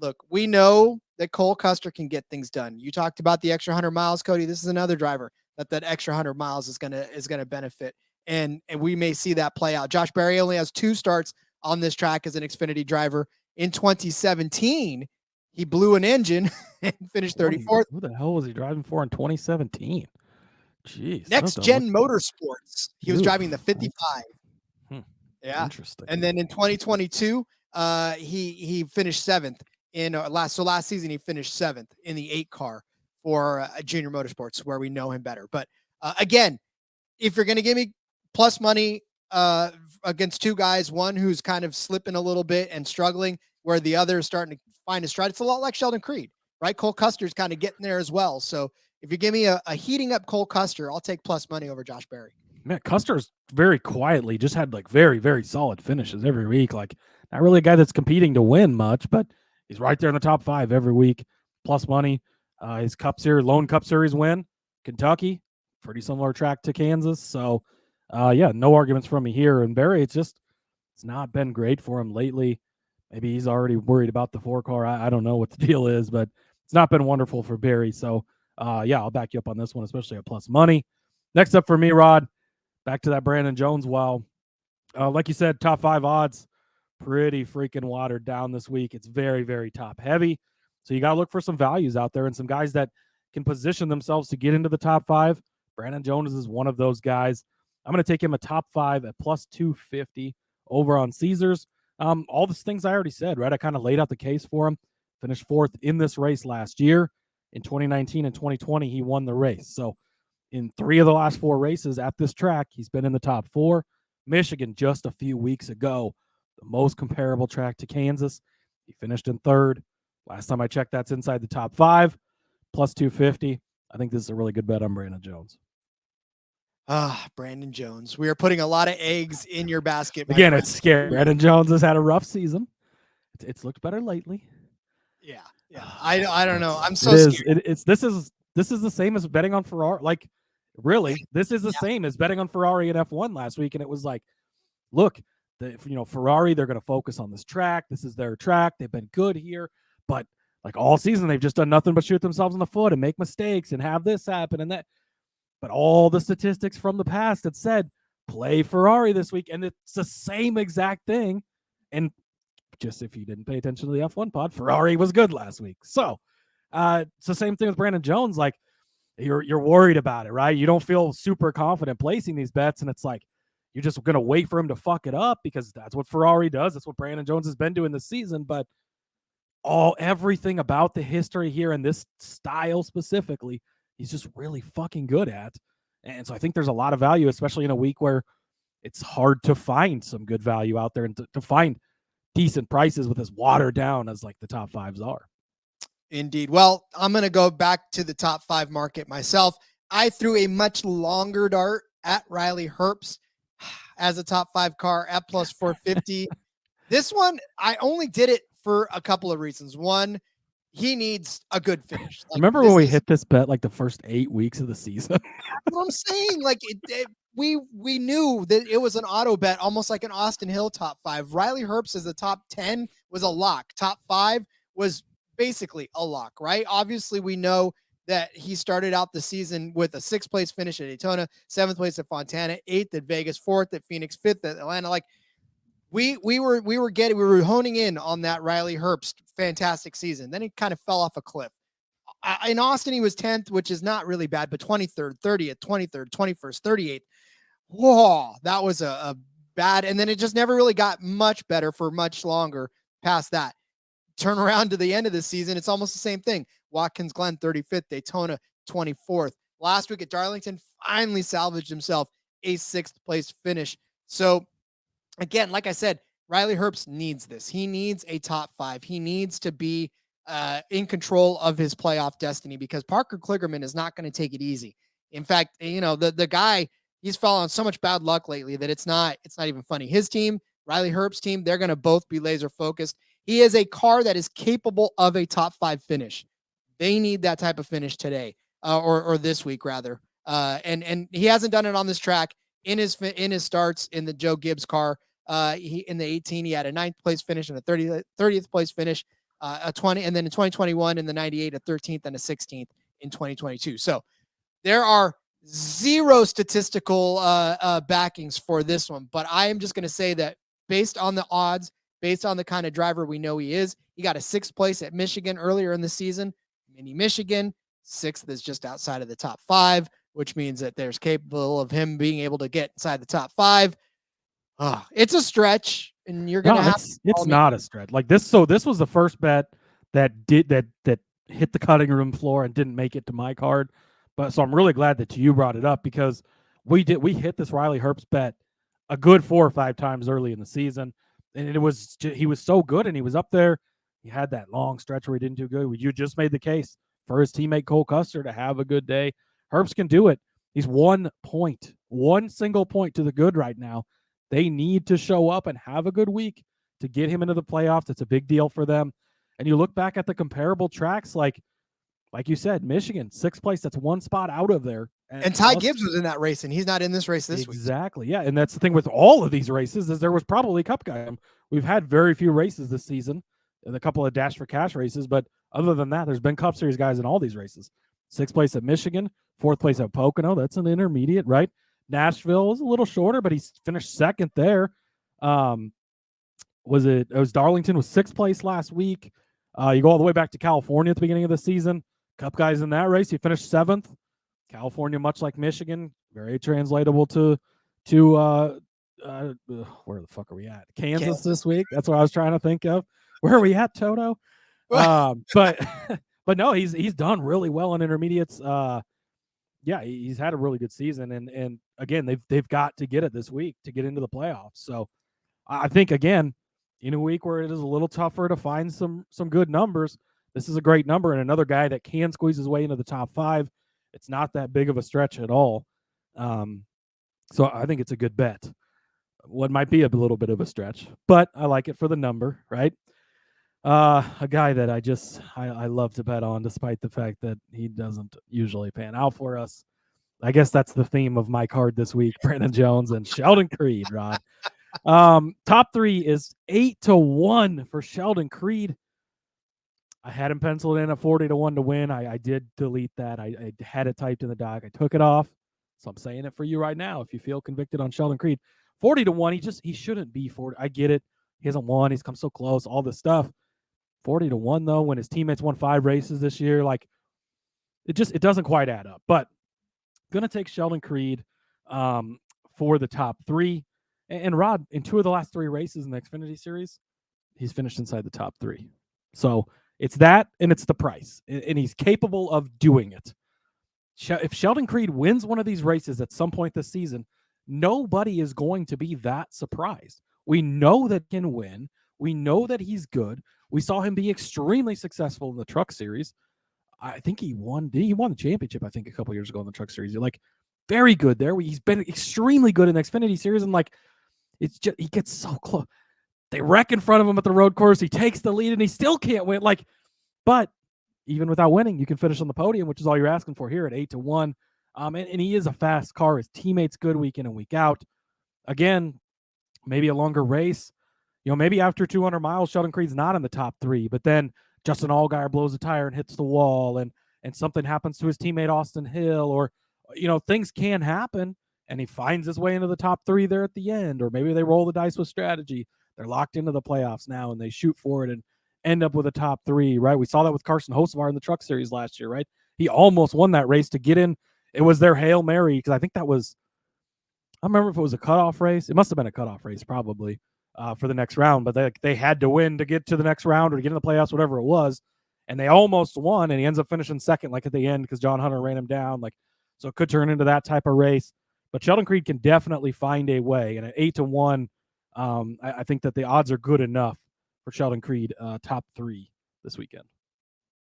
Look, we know that Cole Custer can get things done. You talked about the extra 100 miles, Cody. This is another driver that extra 100 miles is gonna benefit, and we may see that play out. Josh Berry only has 2 starts on this track as an Xfinity driver. In 2017, he blew an engine and finished 34th. Who the hell was he driving for in 2017? Jeez. Next Gen Motorsports. He was driving the 55. Yeah. Interesting. And then in 2022, he finished 7th in last season. He finished 7th in the 8 car for Junior Motorsports, where we know him better. But again, if you're going to give me plus money against 2 guys, one who's kind of slipping a little bit and struggling, where the other is starting to find a stride, it's a lot like Sheldon Creed, right? Cole Custer's kind of getting there as well. So if you give me a heating up Cole Custer, I'll take plus money over Josh Berry. Man, Custer's very quietly just had like very, very solid finishes every week. Like, not really a guy that's competing to win much, but he's right there in the top 5 every week. Plus money. His lone Cup Series win, Kentucky, pretty similar track to Kansas. So, no arguments from me here. And Berry, it's not been great for him lately. Maybe he's already worried about the 4 car. I don't know what the deal is, but it's not been wonderful for Berry. So, I'll back you up on this one, especially at plus money. Next up for me, Rod, back to that Brandon Jones. Well, like you said, top 5 odds, pretty freaking watered down this week. It's very, very top heavy. So you got to look for some values out there and some guys that can position themselves to get into the top 5. Brandon Jones is one of those guys. I'm going to take him a top 5 at plus 250 over on Caesars. All the things I already said, right? I kind of laid out the case for him. Finished 4th in this race last year. In 2019 and 2020, he won the race. So in 3 of the last 4 races at this track, he's been in the top 4. Michigan just a few weeks ago, the most comparable track to Kansas. He finished in 3rd. Last time I checked, that's inside the top 5, plus 250. I think this is a really good bet on Brandon Jones. Brandon Jones. We are putting a lot of eggs in your basket. Again, it's scary. Brandon Jones has had a rough season. It's looked better lately. Yeah. I don't know. I'm so scared. This is the same as betting on Ferrari. Like, really, this is the same as betting on Ferrari at F1 last week. And it was like, look, Ferrari, they're going to focus on this track. This is their track. They've been good here. But like all season, they've just done nothing but shoot themselves in the foot and make mistakes and have this happen and that. But all the statistics from the past that said, play Ferrari this week. And it's the same exact thing. And just if you didn't pay attention to the F1 pod, Ferrari was good last week. So it's the same thing with Brandon Jones. Like, you're worried about it, right? You don't feel super confident placing these bets. And it's like, you're just going to wait for him to fuck it up because that's what Ferrari does. That's what Brandon Jones has been doing this season. But everything about the history here and this style specifically, he's just really fucking good at. And so I think there's a lot of value, especially in a week where it's hard to find some good value out there and to find decent prices with as watered down as like the top 5s are. Indeed. Well, I'm going to go back to the top 5 market myself. I threw a much longer dart at Riley Herbst as a top 5 car at plus 450. This one, I only did it for a couple of reasons. One, he needs a good finish. Like, remember when we hit this bet like the first 8 weeks of the season? That's what I'm saying. Like, we knew that it was an auto bet, almost like an Austin Hill top 5. Riley Herbst as the top 10 was a lock. Top 5 was basically a lock, right? Obviously, we know that he started out the season with a 6th place finish at Daytona, 7th place at Fontana, 8th at Vegas, 4th at Phoenix, 5th at Atlanta. Like, we were honing in on that Riley Herbst fantastic season. Then he kind of fell off a cliff. In Austin, he was 10th, which is not really bad, but 23rd, 30th, 23rd, 21st, 38th. Whoa, that was a bad. And then it just never really got much better for much longer past that. Turn around to the end of the season, it's almost the same thing. Watkins Glen, 35th, Daytona, 24th. Last week at Darlington, finally salvaged himself a 6th place finish. So again, like I said, Riley Herbst needs this. He needs a top 5. He needs to be in control of his playoff destiny because Parker Kligerman is not going to take it easy. In fact, the guy, he's fallen on so much bad luck lately that it's not even funny. His team, Riley Herbst's team, they're going to both be laser focused. He is a car that is capable of a top 5 finish. They need that type of finish today, or this week rather. And he hasn't done it on this track in his starts in the Joe Gibbs car. He in the 18, he had a 9th place finish and a 30th place finish, a 20, and then in 2021 in the 98, a 13th and a 16th in 2022. So there are zero statistical backings for this one, but I am just going to say that based on the odds, based on the kind of driver we know he is, he got a 6th place at Michigan earlier in the season. Mini Michigan, 6th is just outside of the top 5, which means that there's capable of him being able to get inside the top 5. It's a stretch, and you're gonna have. It's not a stretch like this. So this was the first bet that hit the cutting room floor and didn't make it to my card. But so I'm really glad that you brought it up because we hit this Riley Herbst bet a good 4 or 5 times early in the season, and he was so good and he was up there. He had that long stretch where he didn't do good. You just made the case for his teammate Cole Custer to have a good day. Herbst can do it. He's 1 single point to the good right now. They need to show up and have a good week to get him into the playoffs. It's a big deal for them. And you look back at the comparable tracks, like you said, Michigan, 6th place. That's 1 spot out of there. And Ty Gibbs was in that race, and he's not in this race this week. Exactly. Yeah. And that's the thing with all of these races is there was probably Cup guy. We've had very few races this season, a couple of Dash for Cash races, but other than that, there's been Cup Series guys in all these races. 6th place at Michigan, 4th place at Pocono. That's an intermediate, right? Nashville was a little shorter, but he's finished 2nd there. It was Darlington was 6th place last week. You go all the way back to California at the beginning of the season. Cup guys in that race, he finished 7th. California, much like Michigan, very translatable to where the fuck are we at? Kansas this week. That's what I was trying to think of. Where are we at, Toto? But no, he's done really well in intermediates. Yeah, he's had a really good season, and again, they've got to get it this week to get into the playoffs. So I think again, in a week where it is a little tougher to find some good numbers, this is a great number and another guy that can squeeze his way into the top 5. It's not that big of a stretch at all. So I think it's a good bet. What might be a little bit of a stretch, but I like it for the number, right? A guy that I love to bet on, despite the fact that he doesn't usually pan out for us. I guess that's the theme of my card this week: Brandon Jones and Sheldon Creed. Rod, top 3 is 8-1 for Sheldon Creed. I had him penciled in at 40-1 to win. I did delete that. I had it typed in the doc. I took it off, so I'm saying it for you right now. If you feel convicted on Sheldon Creed, 40-1, he shouldn't be 40. I get it. He hasn't won. He's come so close. All this stuff. 40-1 though, when his teammates won 5 races this year, like it doesn't quite add up. But gonna take Sheldon Creed for the top 3. And Rod, in 2 of the last 3 races in the Xfinity Series, he's finished inside the top 3. So it's that, and it's the price, and he's capable of doing it. If Sheldon Creed wins one of these races at some point this season, nobody is going to be that surprised. We know that he can win. We know that he's good. We saw him be extremely successful in the Truck Series. I think he won the championship, I think, a couple years ago in the Truck Series. You're like, very good there. He's been extremely good in the Xfinity Series, and like, it's just, he gets so close. They wreck in front of him at the road course. He takes the lead, and he still can't win. Like, but even without winning, you can finish on the podium, which is all you're asking for here at 8-1. And he is a fast car. His teammates good week in and week out. Again, maybe a longer race. Maybe after 200 miles, Sheldon Creed's not in the top 3, but then Justin Allgaier blows a tire and hits the wall, and something happens to his teammate Austin Hill, or things can happen, and he finds his way into the top 3 there at the end, or maybe they roll the dice with strategy. They're locked into the playoffs now, and they shoot for it and end up with a top 3, right? We saw that with Carson Hocevar in the Truck Series last year, right? He almost won that race to get in. It was their Hail Mary, because I think that was, I don't remember if it was a cutoff race. It must have been a cutoff race, probably. For the next round, but they had to win to get to the next round or to get in the playoffs, whatever it was, and they almost won, and he ends up finishing 2nd, like at the end, because John Hunter ran him down, like, so it could turn into that type of race. But Sheldon Creed can definitely find a way, and at 8-1, I think that the odds are good enough for Sheldon Creed top 3 this weekend.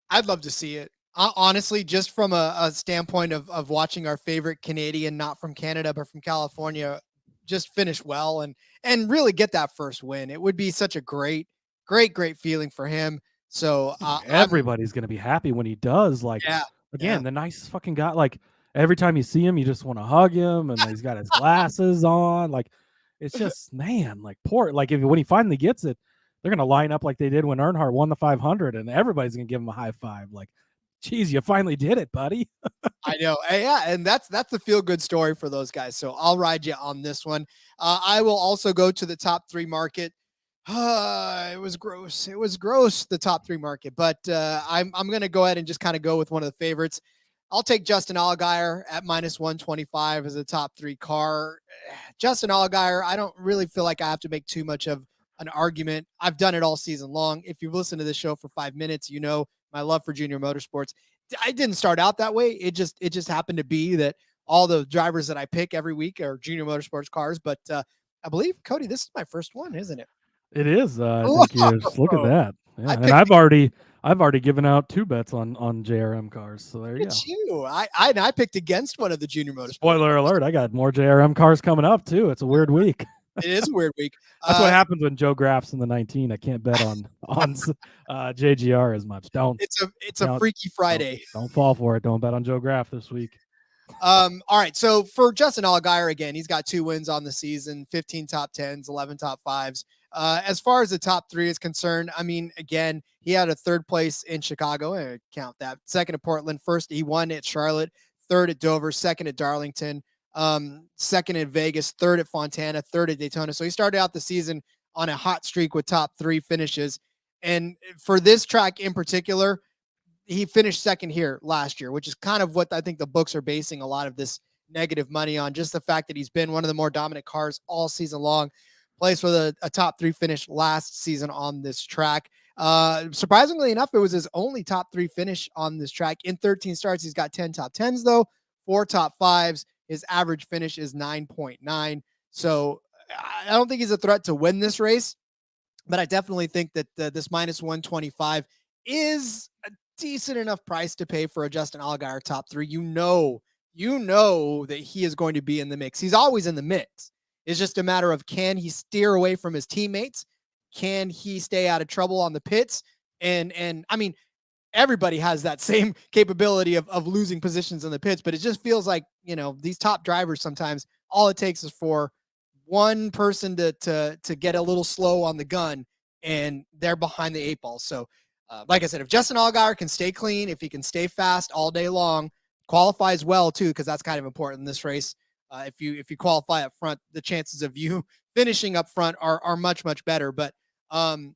I'd love to see it. Honestly, just from a standpoint of watching our favorite Canadian, not from Canada, but from California, just finish well and really get that first win. It would be such a great feeling for him. So Everybody's gonna be happy when he does. Like, yeah, again, the nicest fucking guy. Like, every time you see him, you just want to hug him, and he's got his glasses on. Like, it's just, man, like, poor. Like, when he finally gets it, they're gonna line up like they did when Earnhardt won the 500, and everybody's gonna give him a high five. Like, geez, you finally did it, buddy. I know. Yeah, and that's the feel good story for those guys. So I'll ride you on this one. I will also go to the top 3 market. It was gross. It was gross, the top 3 market, but I'm going to go ahead and just kind of go with one of the favorites. I'll take Justin Allgaier at -125 as a top 3 car. Justin Allgaier, I don't really feel like I have to make too much of an argument. I've done it all season long. If you've listened to this show for 5 minutes, you know my love for Junior Motorsports. I didn't start out that way. It just happened to be that all the drivers that I pick every week are Junior Motorsports cars. But I believe, Cody, this is my first one, isn't it? It is. I think look at that. Yeah, and I've already given out 2 bets on JRM cars. So there you go. You. I picked against one of the Junior Motorsports. Spoiler alert! I got more JRM cars coming up too. It's a weird week. It is a weird week. That's what happens when Joe Graff's in the 19. I can't bet on JGR as much. Don't. It's a Freaky Friday. Don't fall for it. Don't bet on Joe Graff this week. All right. So for Justin Allgaier, again, he's got 2 wins on the season, 15 top 10s, 11 top 5s. As far as the top 3 is concerned, I mean, again, he had a 3rd place in Chicago. I count that. 2nd at Portland. 1st, he won at Charlotte. 3rd at Dover. 2nd at Darlington. 2nd at Vegas. 3rd at Fontana. 3rd at Daytona. So he started out the season on a hot streak with top 3 finishes. And for this track in particular, he finished 2nd here last year, which is kind of what I think the books are basing a lot of this negative money on. Just the fact that he's been one of the more dominant cars all season long. Placed with a top 3 finish last season on this track. Surprisingly enough, it was his only top 3 finish on this track. In 13 starts, he's got 10 top 10s, though, 4 top 5s. His average finish is 9.9. So I don't think he's a threat to win this race, but I definitely think that this -125 is a decent enough price to pay for a Justin Allgaier top 3. You know that he is going to be in the mix. He's always in the mix. It's just a matter of, can he steer away from his teammates? Can he stay out of trouble on the pits? And I mean, everybody has that same capability of losing positions in the pits, but it just feels like, these top drivers, sometimes all it takes is for one person to get a little slow on the gun and they're behind the 8 ball. So like I said, if Justin Allgaier can stay clean, if he can stay fast all day long, qualifies well too, because that's kind of important in this race. If you qualify up front, the chances of you finishing up front are much, much better. But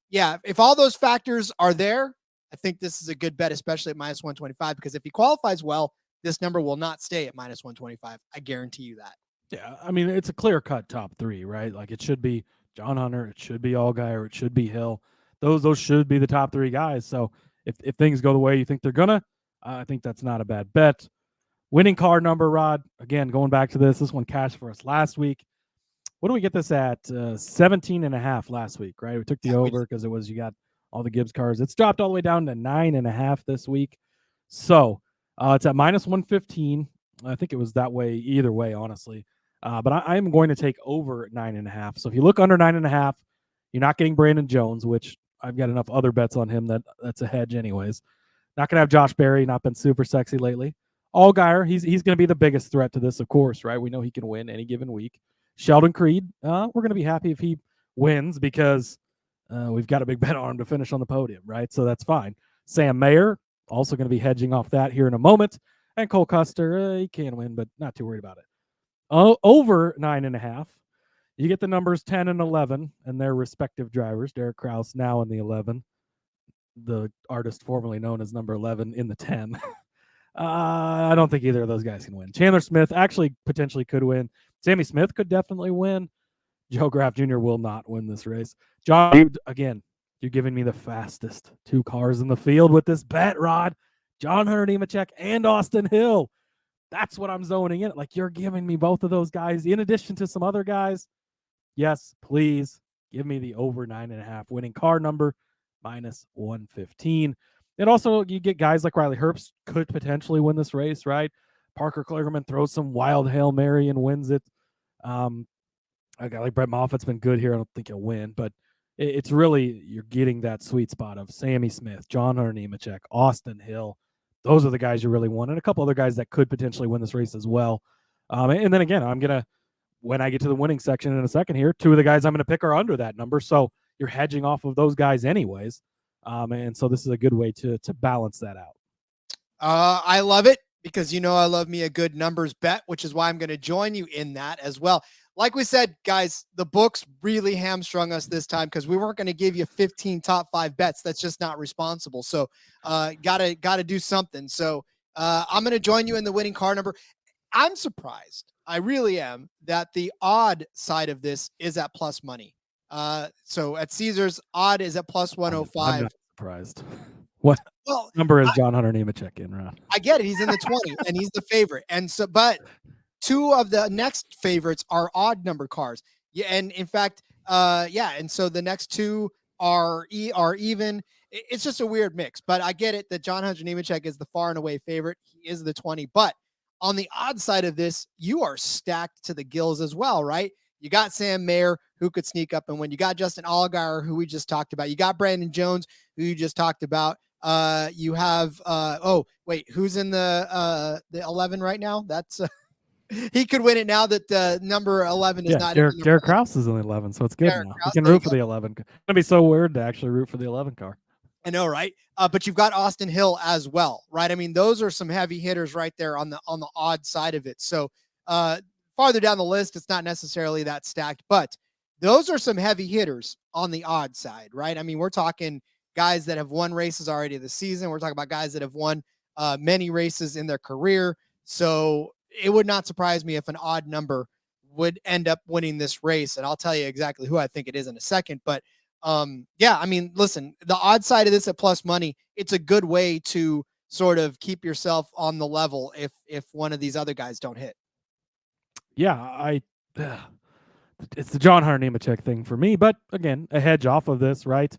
yeah, if all those factors are there, I think this is a good bet, especially at -125, because if he qualifies well, this number will not stay at -125. I guarantee you that. Yeah, I mean, it's a clear-cut top 3, right? Like, it should be John Hunter, it should be Allgaier, it should be Hill. Those should be the top 3 guys. So if things go the way you think they're gonna, I think that's not a bad bet. Winning car number, Rod, again, going back to this one cashed for us last week. What do we get this at? 17.5 last week, right? We took the over because you got all the Gibbs cars. It's dropped all the way down to 9.5 this week. So it's at -115. I think it was that way either way, honestly. But I am going to take over 9.5. So if you look under 9.5, you're not getting Brandon Jones, which I've got enough other bets on him that's a hedge anyways. Not going to have Josh Berry, not been super sexy lately. Allgaier, he's going to be the biggest threat to this, of course, right? We know he can win any given week. Sheldon Creed, we're going to be happy if he wins because we've got a big bet on him to finish on the podium, right? So that's fine. Sam Mayer, also going to be hedging off that here in a moment. And Cole Custer, he can win, but not too worried about it. Over 9.5, you get the numbers 10 and 11 and their respective drivers. Derek Kraus now in the 11, the artist formerly known as number 11 in the 10. I don't think either of those guys can win. Chandler Smith actually potentially could win. Sammy Smith could definitely win. Joe Graff Jr. will not win this race. John, again, you're giving me the fastest 2 cars in the field with this bet, Rod. John Hunter Nemechek and Austin Hill. That's what I'm zoning in. Like, you're giving me both of those guys in addition to some other guys. Yes, please give me the over 9.5 winning car number, -115. And also, you get guys like Riley Herbst could potentially win this race, right? Parker Kligerman throws some wild Hail Mary and wins it. A guy like Brett Moffitt's been good here. I don't think he'll win, but it's really, you're getting that sweet spot of Sammy Smith, John Hunter Nemechek, Austin Hill. Those are the guys you really want, and a couple other guys that could potentially win this race as well. And then again, when I get to the winning section in a second here, two of the guys I'm going to pick are under that number. So you're hedging off of those guys anyways. And so this is a good way to balance that out. I love it because I love me a good numbers bet, which is why I'm going to join you in that as well. Like we said, guys, the books really hamstrung us this time because we weren't going to give you 15 top 5 bets. That's just not responsible. So gotta do something. So I'm going to join you in the winning car number. I'm surprised. I really am that the odd side of this is at plus money. So at Caesars, odd is at plus 105. I'm not surprised. What number is John Hunter Nemechek in, Ron? I get it. He's in the 20 and he's the favorite. And so, but two of the next favorites are odd number cars. Yeah. And in fact, and so the next two are even. It's just a weird mix, but I get it that John Hunter Nemechek is the far and away favorite. He is the 20, but on the odd side of this, you are stacked to the gills as well, right? You got Sam Mayer, who could sneak up and win. You got Justin Allgaier, who we just talked about. You got Brandon Jones, who you just talked about. You have who's in the 11 right now? That's he could win it now that number 11 is not. Jared Krause is in the 11, so it's good now. You can root for the 11. It's gonna be so weird to actually root for the 11 car. I know, right? But you've got Austin Hill as well, right? I mean, those are some heavy hitters right there on the odd side of it. So farther down the list, it's not necessarily that stacked, but those are some heavy hitters on the odd side, right? I mean, we're talking guys that have won races already this season. We're talking about guys that have won many races in their career. So it would not surprise me if an odd number would end up winning this race. And I'll tell you exactly who I think it is in a second. But I mean, listen, the odd side of this at plus money, it's a good way to sort of keep yourself on the level if one of these other guys don't hit. Yeah, it's the John Hunter Nemechek thing for me, but again, a hedge off of this, right?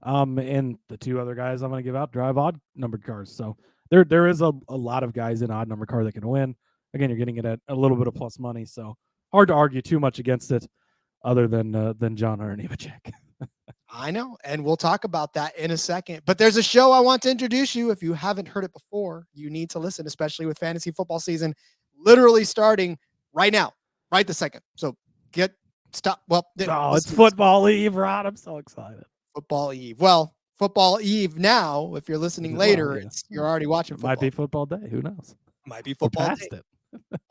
And the two other guys I'm going to give out drive odd numbered cars. So there is a lot of guys in odd numbered car that can win. Again, you're getting it at a little bit of plus money, so hard to argue too much against it, other than John Hunter Nemechek. I know, and we'll talk about that in a second. But there's a show I want to introduce you. If you haven't heard it before, you need to listen, especially with fantasy football season literally starting right now, right this second. So it's football eve, Rod. I'm so excited. Football eve. Well, football eve now. If you're listening later, you're already watching football. Might be football day. Who knows? Might be football day.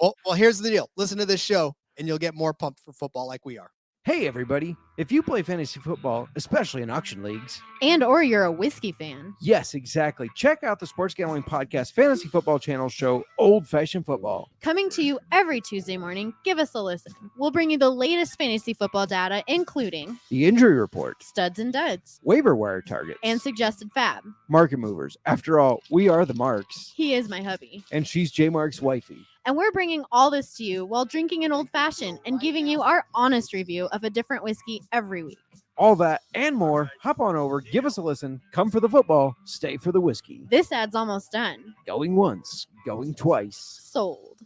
Well, here's the deal. Listen to this show, and you'll get more pumped for football like we are. Hey, everybody. If you play fantasy football, especially in auction leagues, or you're a whiskey fan. Yes, exactly. Check out the Sports Gambling Podcast Fantasy Football Channel show, Old Fashioned Football. Coming to you every Tuesday morning, give us a listen. We'll bring you the latest fantasy football data, including the injury report, studs and duds, waiver wire targets, and suggested fab. Market movers. After all, we are the Marks. He is my hubby. And she's J Mark's wifey. And we're bringing all this to you while drinking an old fashioned and giving you our honest review of a different whiskey every week. All that and more. Hop on over, give us a listen, come for the football, stay for the whiskey. This ad's almost done. Going once, going twice. Sold.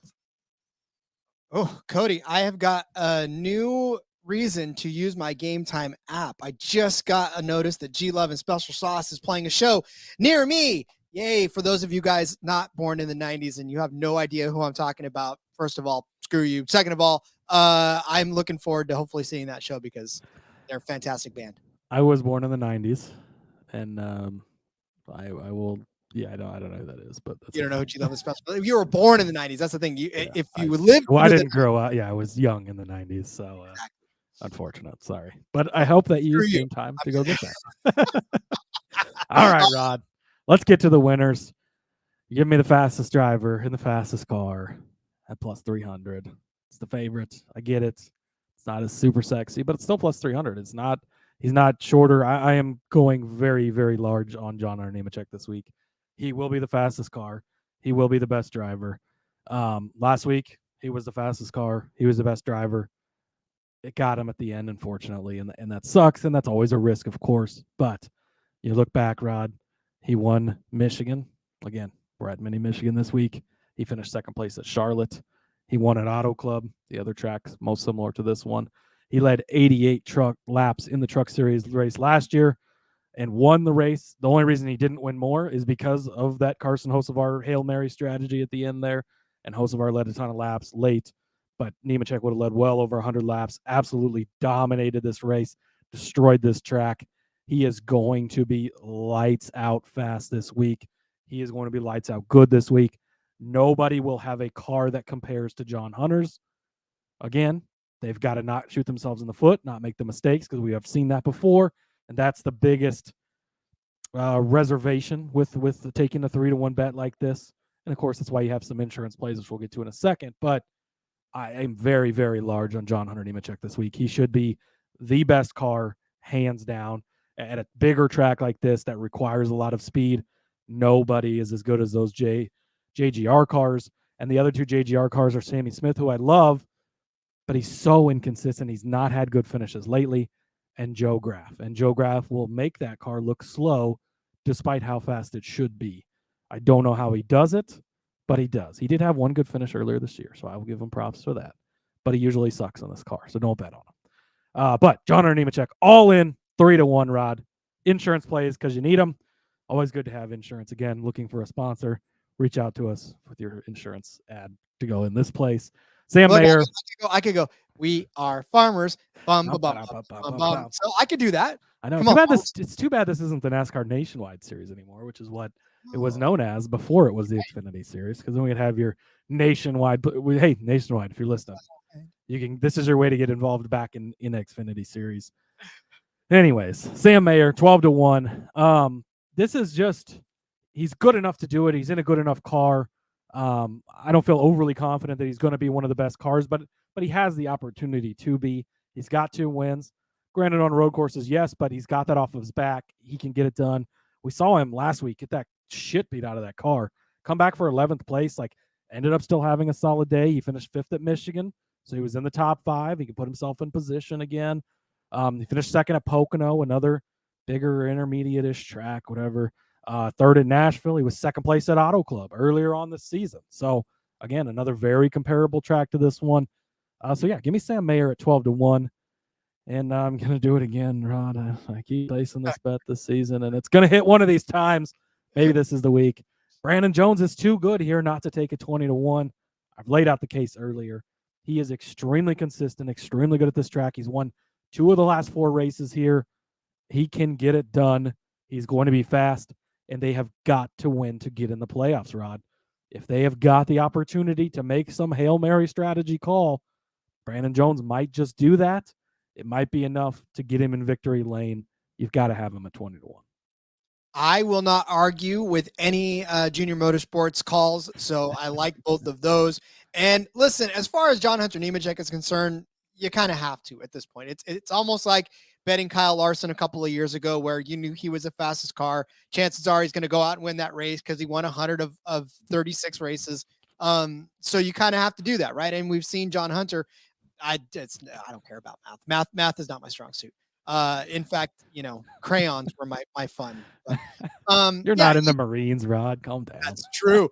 Oh, Cody, I have got a new reason to use my Gametime app. I just got a notice that G Love and Special Sauce is playing a show near me. Yay, for those of you guys not born in the 90s and you have no idea who I'm talking about, first of all, screw you. Second of all, I'm looking forward to hopefully seeing that show because they're a fantastic band. I was born in the 90s, and I will. Yeah, I don't know who that is, but you don't know who G Love and Special. If you were born in the 90s, that's the thing. If you lived, I didn't grow up. Yeah, I was young in the 90s, so unfortunate. Sorry, but I hope that you use Gametime to go get that. All right, Rod. Let's get to the winners. You give me the fastest driver in the fastest car at plus 300. It's the favorite. I get it. It's not as super sexy, but it's still plus 300. It's not. He's not shorter. I am going very, very large on John Hunter Nemechek this week. He will be the fastest car. He will be the best driver. Last week, he was the fastest car. He was the best driver. It got him at the end, unfortunately, and that sucks, and that's always a risk, of course. But you look back, Rod. He won Michigan. Again, we're at Mini Michigan this week. He finished second place at Charlotte. He won at Auto Club, the other track most similar to this one. He led 88 truck laps in the Truck Series race last year and won the race. The only reason he didn't win more is because of that Carson Hocevar Hail Mary strategy at the end there. And Hocevar led a ton of laps late, but Nemechek would have led well over 100 laps, absolutely dominated this race, destroyed this track. He is going to be lights out fast this week. He is going to be lights out good this week. Nobody will have a car that compares to John Hunter's. Again, they've got to not shoot themselves in the foot, not make the mistakes, because we have seen that before. And that's the biggest reservation with taking a 3-1 bet like this. And of course, that's why you have some insurance plays, which we'll get to in a second. But I am very, very large on John Hunter Nemechek this week. He should be the best car, hands down. At a bigger track like this that requires a lot of speed, nobody is as good as those JGR cars. And the other two JGR cars are Sammy Smith, who I love, but he's so inconsistent. He's not had good finishes lately. And Joe Graff. And Joe Graff will make that car look slow despite how fast it should be. I don't know how he does it, but he does. He did have one good finish earlier this year, so I will give him props for that. But he usually sucks on this car, so don't bet on him. But John Hunter Nemechek, all in, 3-1, Rod. Insurance plays because you need them. Always good to have insurance. Again, looking for a sponsor, reach out to us with your insurance ad to go in this place. Sam Mayer. I could go. We are farmers. Bum, bum, bum, bum, bum. So I could do that. I know. It's too bad this isn't the NASCAR Nationwide Series anymore, which is what it was known as before it was the Xfinity Series. Because then we could have your nationwide. Hey, nationwide, if you're listening, you can. This is your way to get involved back in Xfinity Series. Anyways, Sam Mayer, 12-1. This is just, he's good enough to do it. He's in a good enough car. I don't feel overly confident that he's going to be one of the best cars, but he has the opportunity to be. He's got 2 wins. Granted, on road courses, yes, but he's got that off of his back. He can get it done. We saw him last week get that shit beat out of that car. Come back for 11th place, ended up still having a solid day. He finished 5th at Michigan, so he was in the top 5. He could put himself in position again. He finished 2nd at Pocono, another bigger intermediate-ish track, whatever. 3rd at Nashville. He was 2nd place at Auto Club earlier on this season. So, again, another very comparable track to this one. So, yeah, give me Sam Mayer at 12-1. And I'm going to do it again, Rod. I keep placing this bet this season, and it's going to hit one of these times. Maybe this is the week. Brandon Jones is too good here not to take a 20-1. I've laid out the case earlier. He is extremely consistent, extremely good at this track. He's won 2 of the last 4 races here. He can get it done. He's going to be fast, and they have got to win to get in the playoffs, Rod. If they have got the opportunity to make some Hail Mary strategy call, Brandon Jones might just do that. It might be enough to get him in victory lane. You've got to have him at 20-1. I will not argue with any Junior Motorsports calls, so I like both of those. And listen, as far as John Hunter Nemechek is concerned, you kind of have to at this point. It's almost like betting Kyle Larson a couple of years ago where you knew he was the fastest car. Chances are he's going to go out and win that race because he won 100 of 36 races. So you kind of have to do that, right? And we've seen John Hunter. I don't care about math. Math is not my strong suit. In fact, crayons were my fun. But, You're not in the Marines, Rod. Calm down. That's true.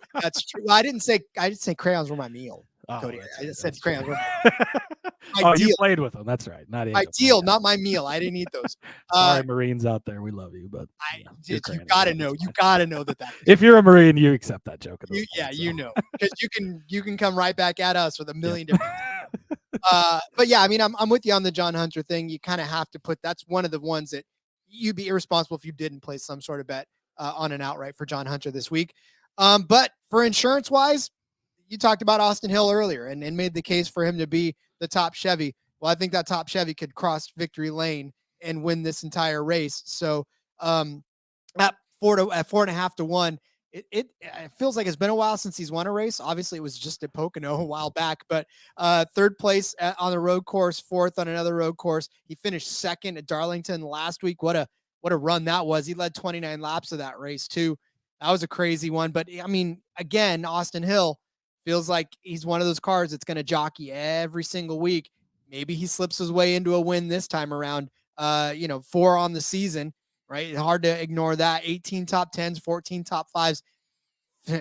I didn't say crayons were my meal, Cody. I just said crayons were you played with them. That's right. Not my deal, not my meal. I didn't eat those. Sorry, Marines out there, we love you, but you gotta know. You gotta know that. If you're a Marine, you accept that joke. Because you can come right back at us with a million different. But yeah, I mean, I'm with you on the John Hunter thing. You kind of have to put, that's one of the ones that you'd be irresponsible if you didn't place some sort of bet on an outright for John Hunter this week. But for insurance wise, you talked about Austin Hill earlier and made the case for him to be the top Chevy. Well, I think that top Chevy could cross victory lane and win this entire race. So at 4.5-1, it feels like it's been a while since he's won a race. Obviously, it was just at Pocono a while back, but 3rd place on the road course, 4th on another road course. He finished 2nd at Darlington last week. What a run that was. He led 29 laps of that race too. That was a crazy one. But I mean, again, Austin Hill feels like he's one of those cars that's going to jockey every single week. Maybe he slips his way into a win this time around. 4 on the season. right? Hard to ignore that. 18 top 10s, 14 top 5s,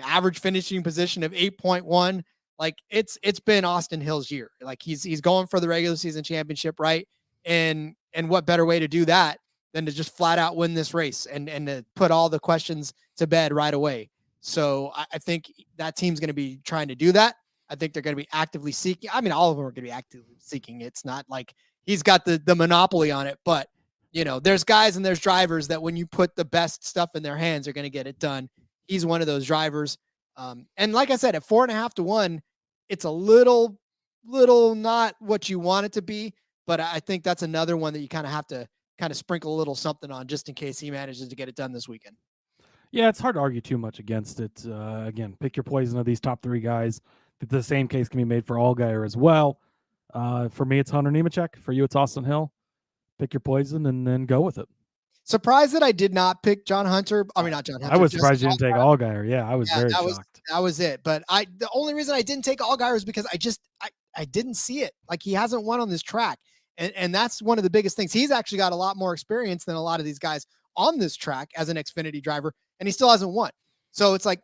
average finishing position of 8.1. Like it's been Austin Hill's year. Like he's going for the regular season championship, right? And what better way to do that than to just flat out win this race and to put all the questions to bed right away. So I think that team's going to be trying to do that. I think they're going to be actively seeking. I mean, all of them are going to be actively seeking. It's not like he's got the monopoly on it, but there's guys and there's drivers that when you put the best stuff in their hands, are going to get it done. He's one of those drivers. And like I said, at 4.5 to 1, it's a little not what you want it to be, but I think that's another one that you kind of have to kind of sprinkle a little something on just in case he manages to get it done this weekend. Yeah, it's hard to argue too much against it. Again, pick your poison of these top 3 guys. The same case can be made for Allgaier as well. For me, it's Hunter Nemechek. For you, it's Austin Hill. Pick your poison and then go with it. Surprised that I did not pick John Hunter. I mean, not John Hunter. I was surprised you didn't take Allgaier. Yeah, I was very shocked. That was it. But the only reason I didn't take Allgaier is because I didn't see it. Like he hasn't won on this track. And that's one of the biggest things. He's actually got a lot more experience than a lot of these guys on this track as an Xfinity driver, and he still hasn't won. So it's like,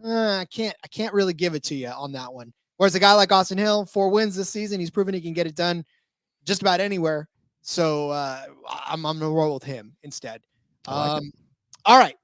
I can't really give it to you on that one. Whereas a guy like Austin Hill, 4 wins this season, he's proven he can get it done just about anywhere. So I'm going to roll with him instead. All right.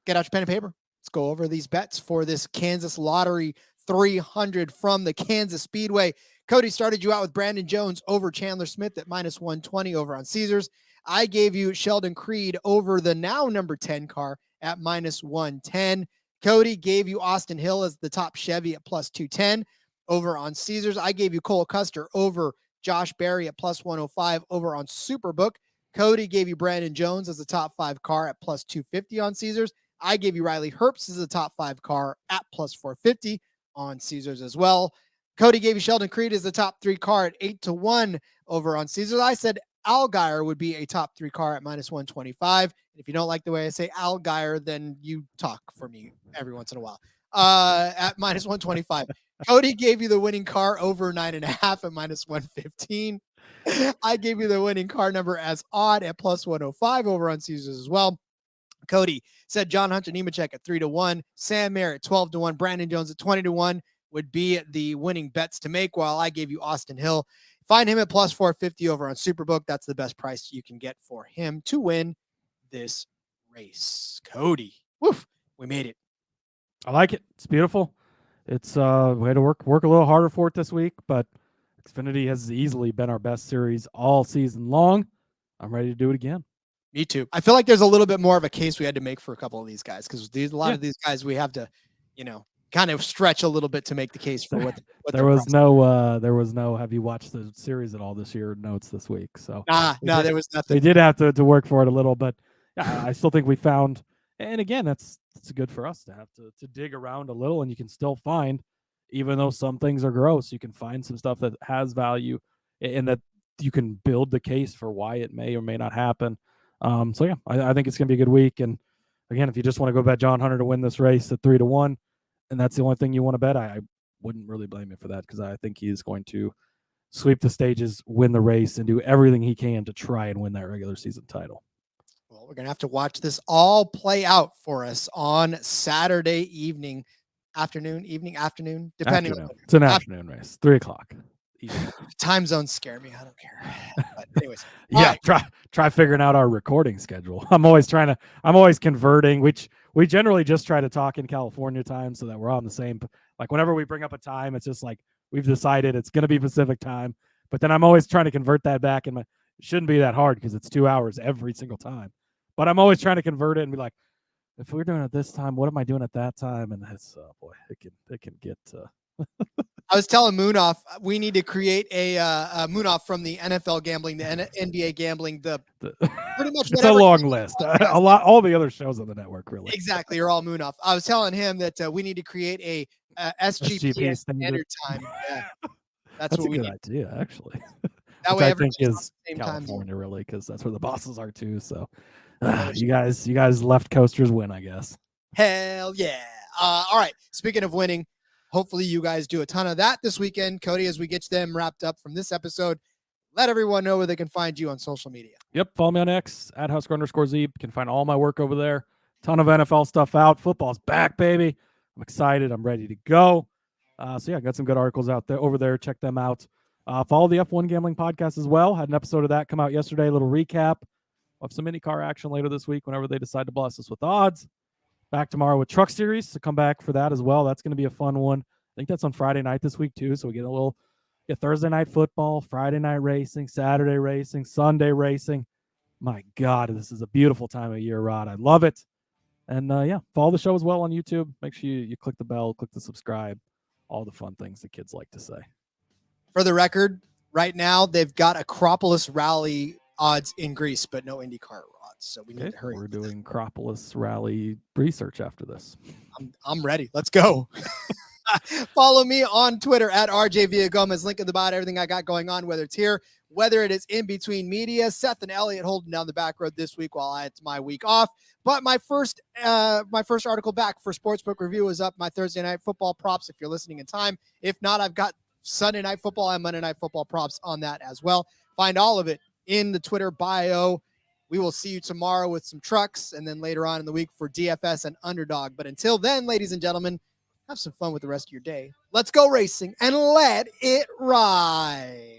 Get out your pen and paper. Let's go over these bets for this Kansas Lottery 300 from the Kansas Speedway. Cody started you out with Brandon Jones over Chandler Smith at -120 over on Caesars. I gave you Sheldon Creed over the now number 10 car at -110. Cody gave you Austin Hill as the top Chevy at +210 over on Caesars. I gave you Cole Custer over Josh Berry at +105 over on Superbook. Cody gave you Brandon Jones as the top 5 car at +250 on Caesars. I gave you Riley Herbst as the top 5 car at +450 on Caesars as well. Cody gave you Sheldon Creed as the top 3 car at 8 to 1 over on Caesars. I said Allgaier would be a top 3 car at -125. And if you don't like the way I say Allgaier, then you talk for me every once in a while. At -125. Cody gave you the winning car over 9.5 at -115. I gave you the winning car number as odd at +105 over on Caesars as well. Cody said John Hunter Nemechek at 3 to 1, Sam Mayer at 12 to 1, Brandon Jones at 20 to 1 would be the winning bets to make, while I gave you Austin Hill. Find him at +450 over on Superbook. That's the best price you can get for him to win this race. Cody, woof, we made it. I like it. It's beautiful. It's we had to work a little harder for it this week, but Xfinity has easily been our best series all season long. I'm ready to do it again. Me too. I feel like there's a little bit more of a case we had to make for a couple of these guys because a lot of these guys we have to, kind of stretch a little bit to make the case for what there was no have you watched the series at all this year notes this week. So there was nothing. They did have to work for it a little, but I still think we found, and again, it's good for us to have to dig around a little, and you can still find, even though some things are gross, you can find some stuff that has value and that you can build the case for why it may or may not happen. So yeah, I think it's gonna be a good week. And again, if you just want to go bet John Hunter to win this race at 3 to 1, and that's the only thing you want to bet, I wouldn't really blame you for that, because I think he's going to sweep the stages, win the race, and do everything he can to try and win that regular season title. Well, we're going to have to watch this all play out for us on Saturday afternoon, depending on. It's an afternoon race, 3:00. Time zones scare me. I don't care. But anyways, yeah, right. Try figuring out our recording schedule. I'm always converting, which we generally just try to talk in California time so that we're on the same. Like whenever we bring up a time, it's just like we've decided it's going to be Pacific time. But then I'm always trying to convert that back, and it shouldn't be that hard because it's 2 hours every single time. But I'm always trying to convert it and be like, if we're doing it this time, what am I doing at that time? And that's it can get. I was telling Moonoff we need to create a Moonoff from the NFL gambling, the NBA gambling, pretty much. It's a long list. All the other shows on the network, really. Exactly, are all Moonoff. I was telling him that we need to create a SGPN standard time. Yeah. That's what a good idea, actually. That way, I think is California, really, because that's where the bosses are too. So, you guys left coasters win, I guess. Hell yeah! All right. Speaking of winning. Hopefully you guys do a ton of that this weekend. Cody, as we get them wrapped up from this episode, let everyone know where they can find you on social media. Yep. Follow me on X at Husker_Zeeb. You can find all my work over there. Ton of NFL stuff out. Football's back, baby. I'm excited. I'm ready to go. So yeah, got some good articles out there over there. Check them out. Follow the F1 Gambling Podcast as well. Had an episode of that come out yesterday. A little recap. We'll have some IndyCar action later this week whenever they decide to bless us with odds. Back tomorrow with Truck Series. So come back for that as well. That's going to be a fun one. I think that's on Friday night this week too. So we get Thursday night football, Friday night racing, Saturday racing, Sunday racing. My God, this is a beautiful time of year, Rod. I love it. And yeah, follow the show as well on YouTube. Make sure you click the bell, click the subscribe, all the fun things the kids like to say. For the record, right now they've got Acropolis Rally odds in Greece, but no IndyCar odds. So we need to hurry. We're doing Acropolis Rally research after this. I'm ready. Let's go. Follow me on Twitter at RJ Villagomez. Link in the bio. Everything I got going on, whether it's here, whether it is in between media. Seth and Elliot holding down the back road this week while it's my week off. But my first article back for Sportsbook Review is up. My Thursday night football props. If you're listening in time, if not, I've got Sunday night football and Monday night football props on that as well. Find all of it in the Twitter bio. We will see you tomorrow with some trucks and then later on in the week for DFS and Underdog. But until then, ladies and gentlemen, have some fun with the rest of your day. Let's go racing and let it ride.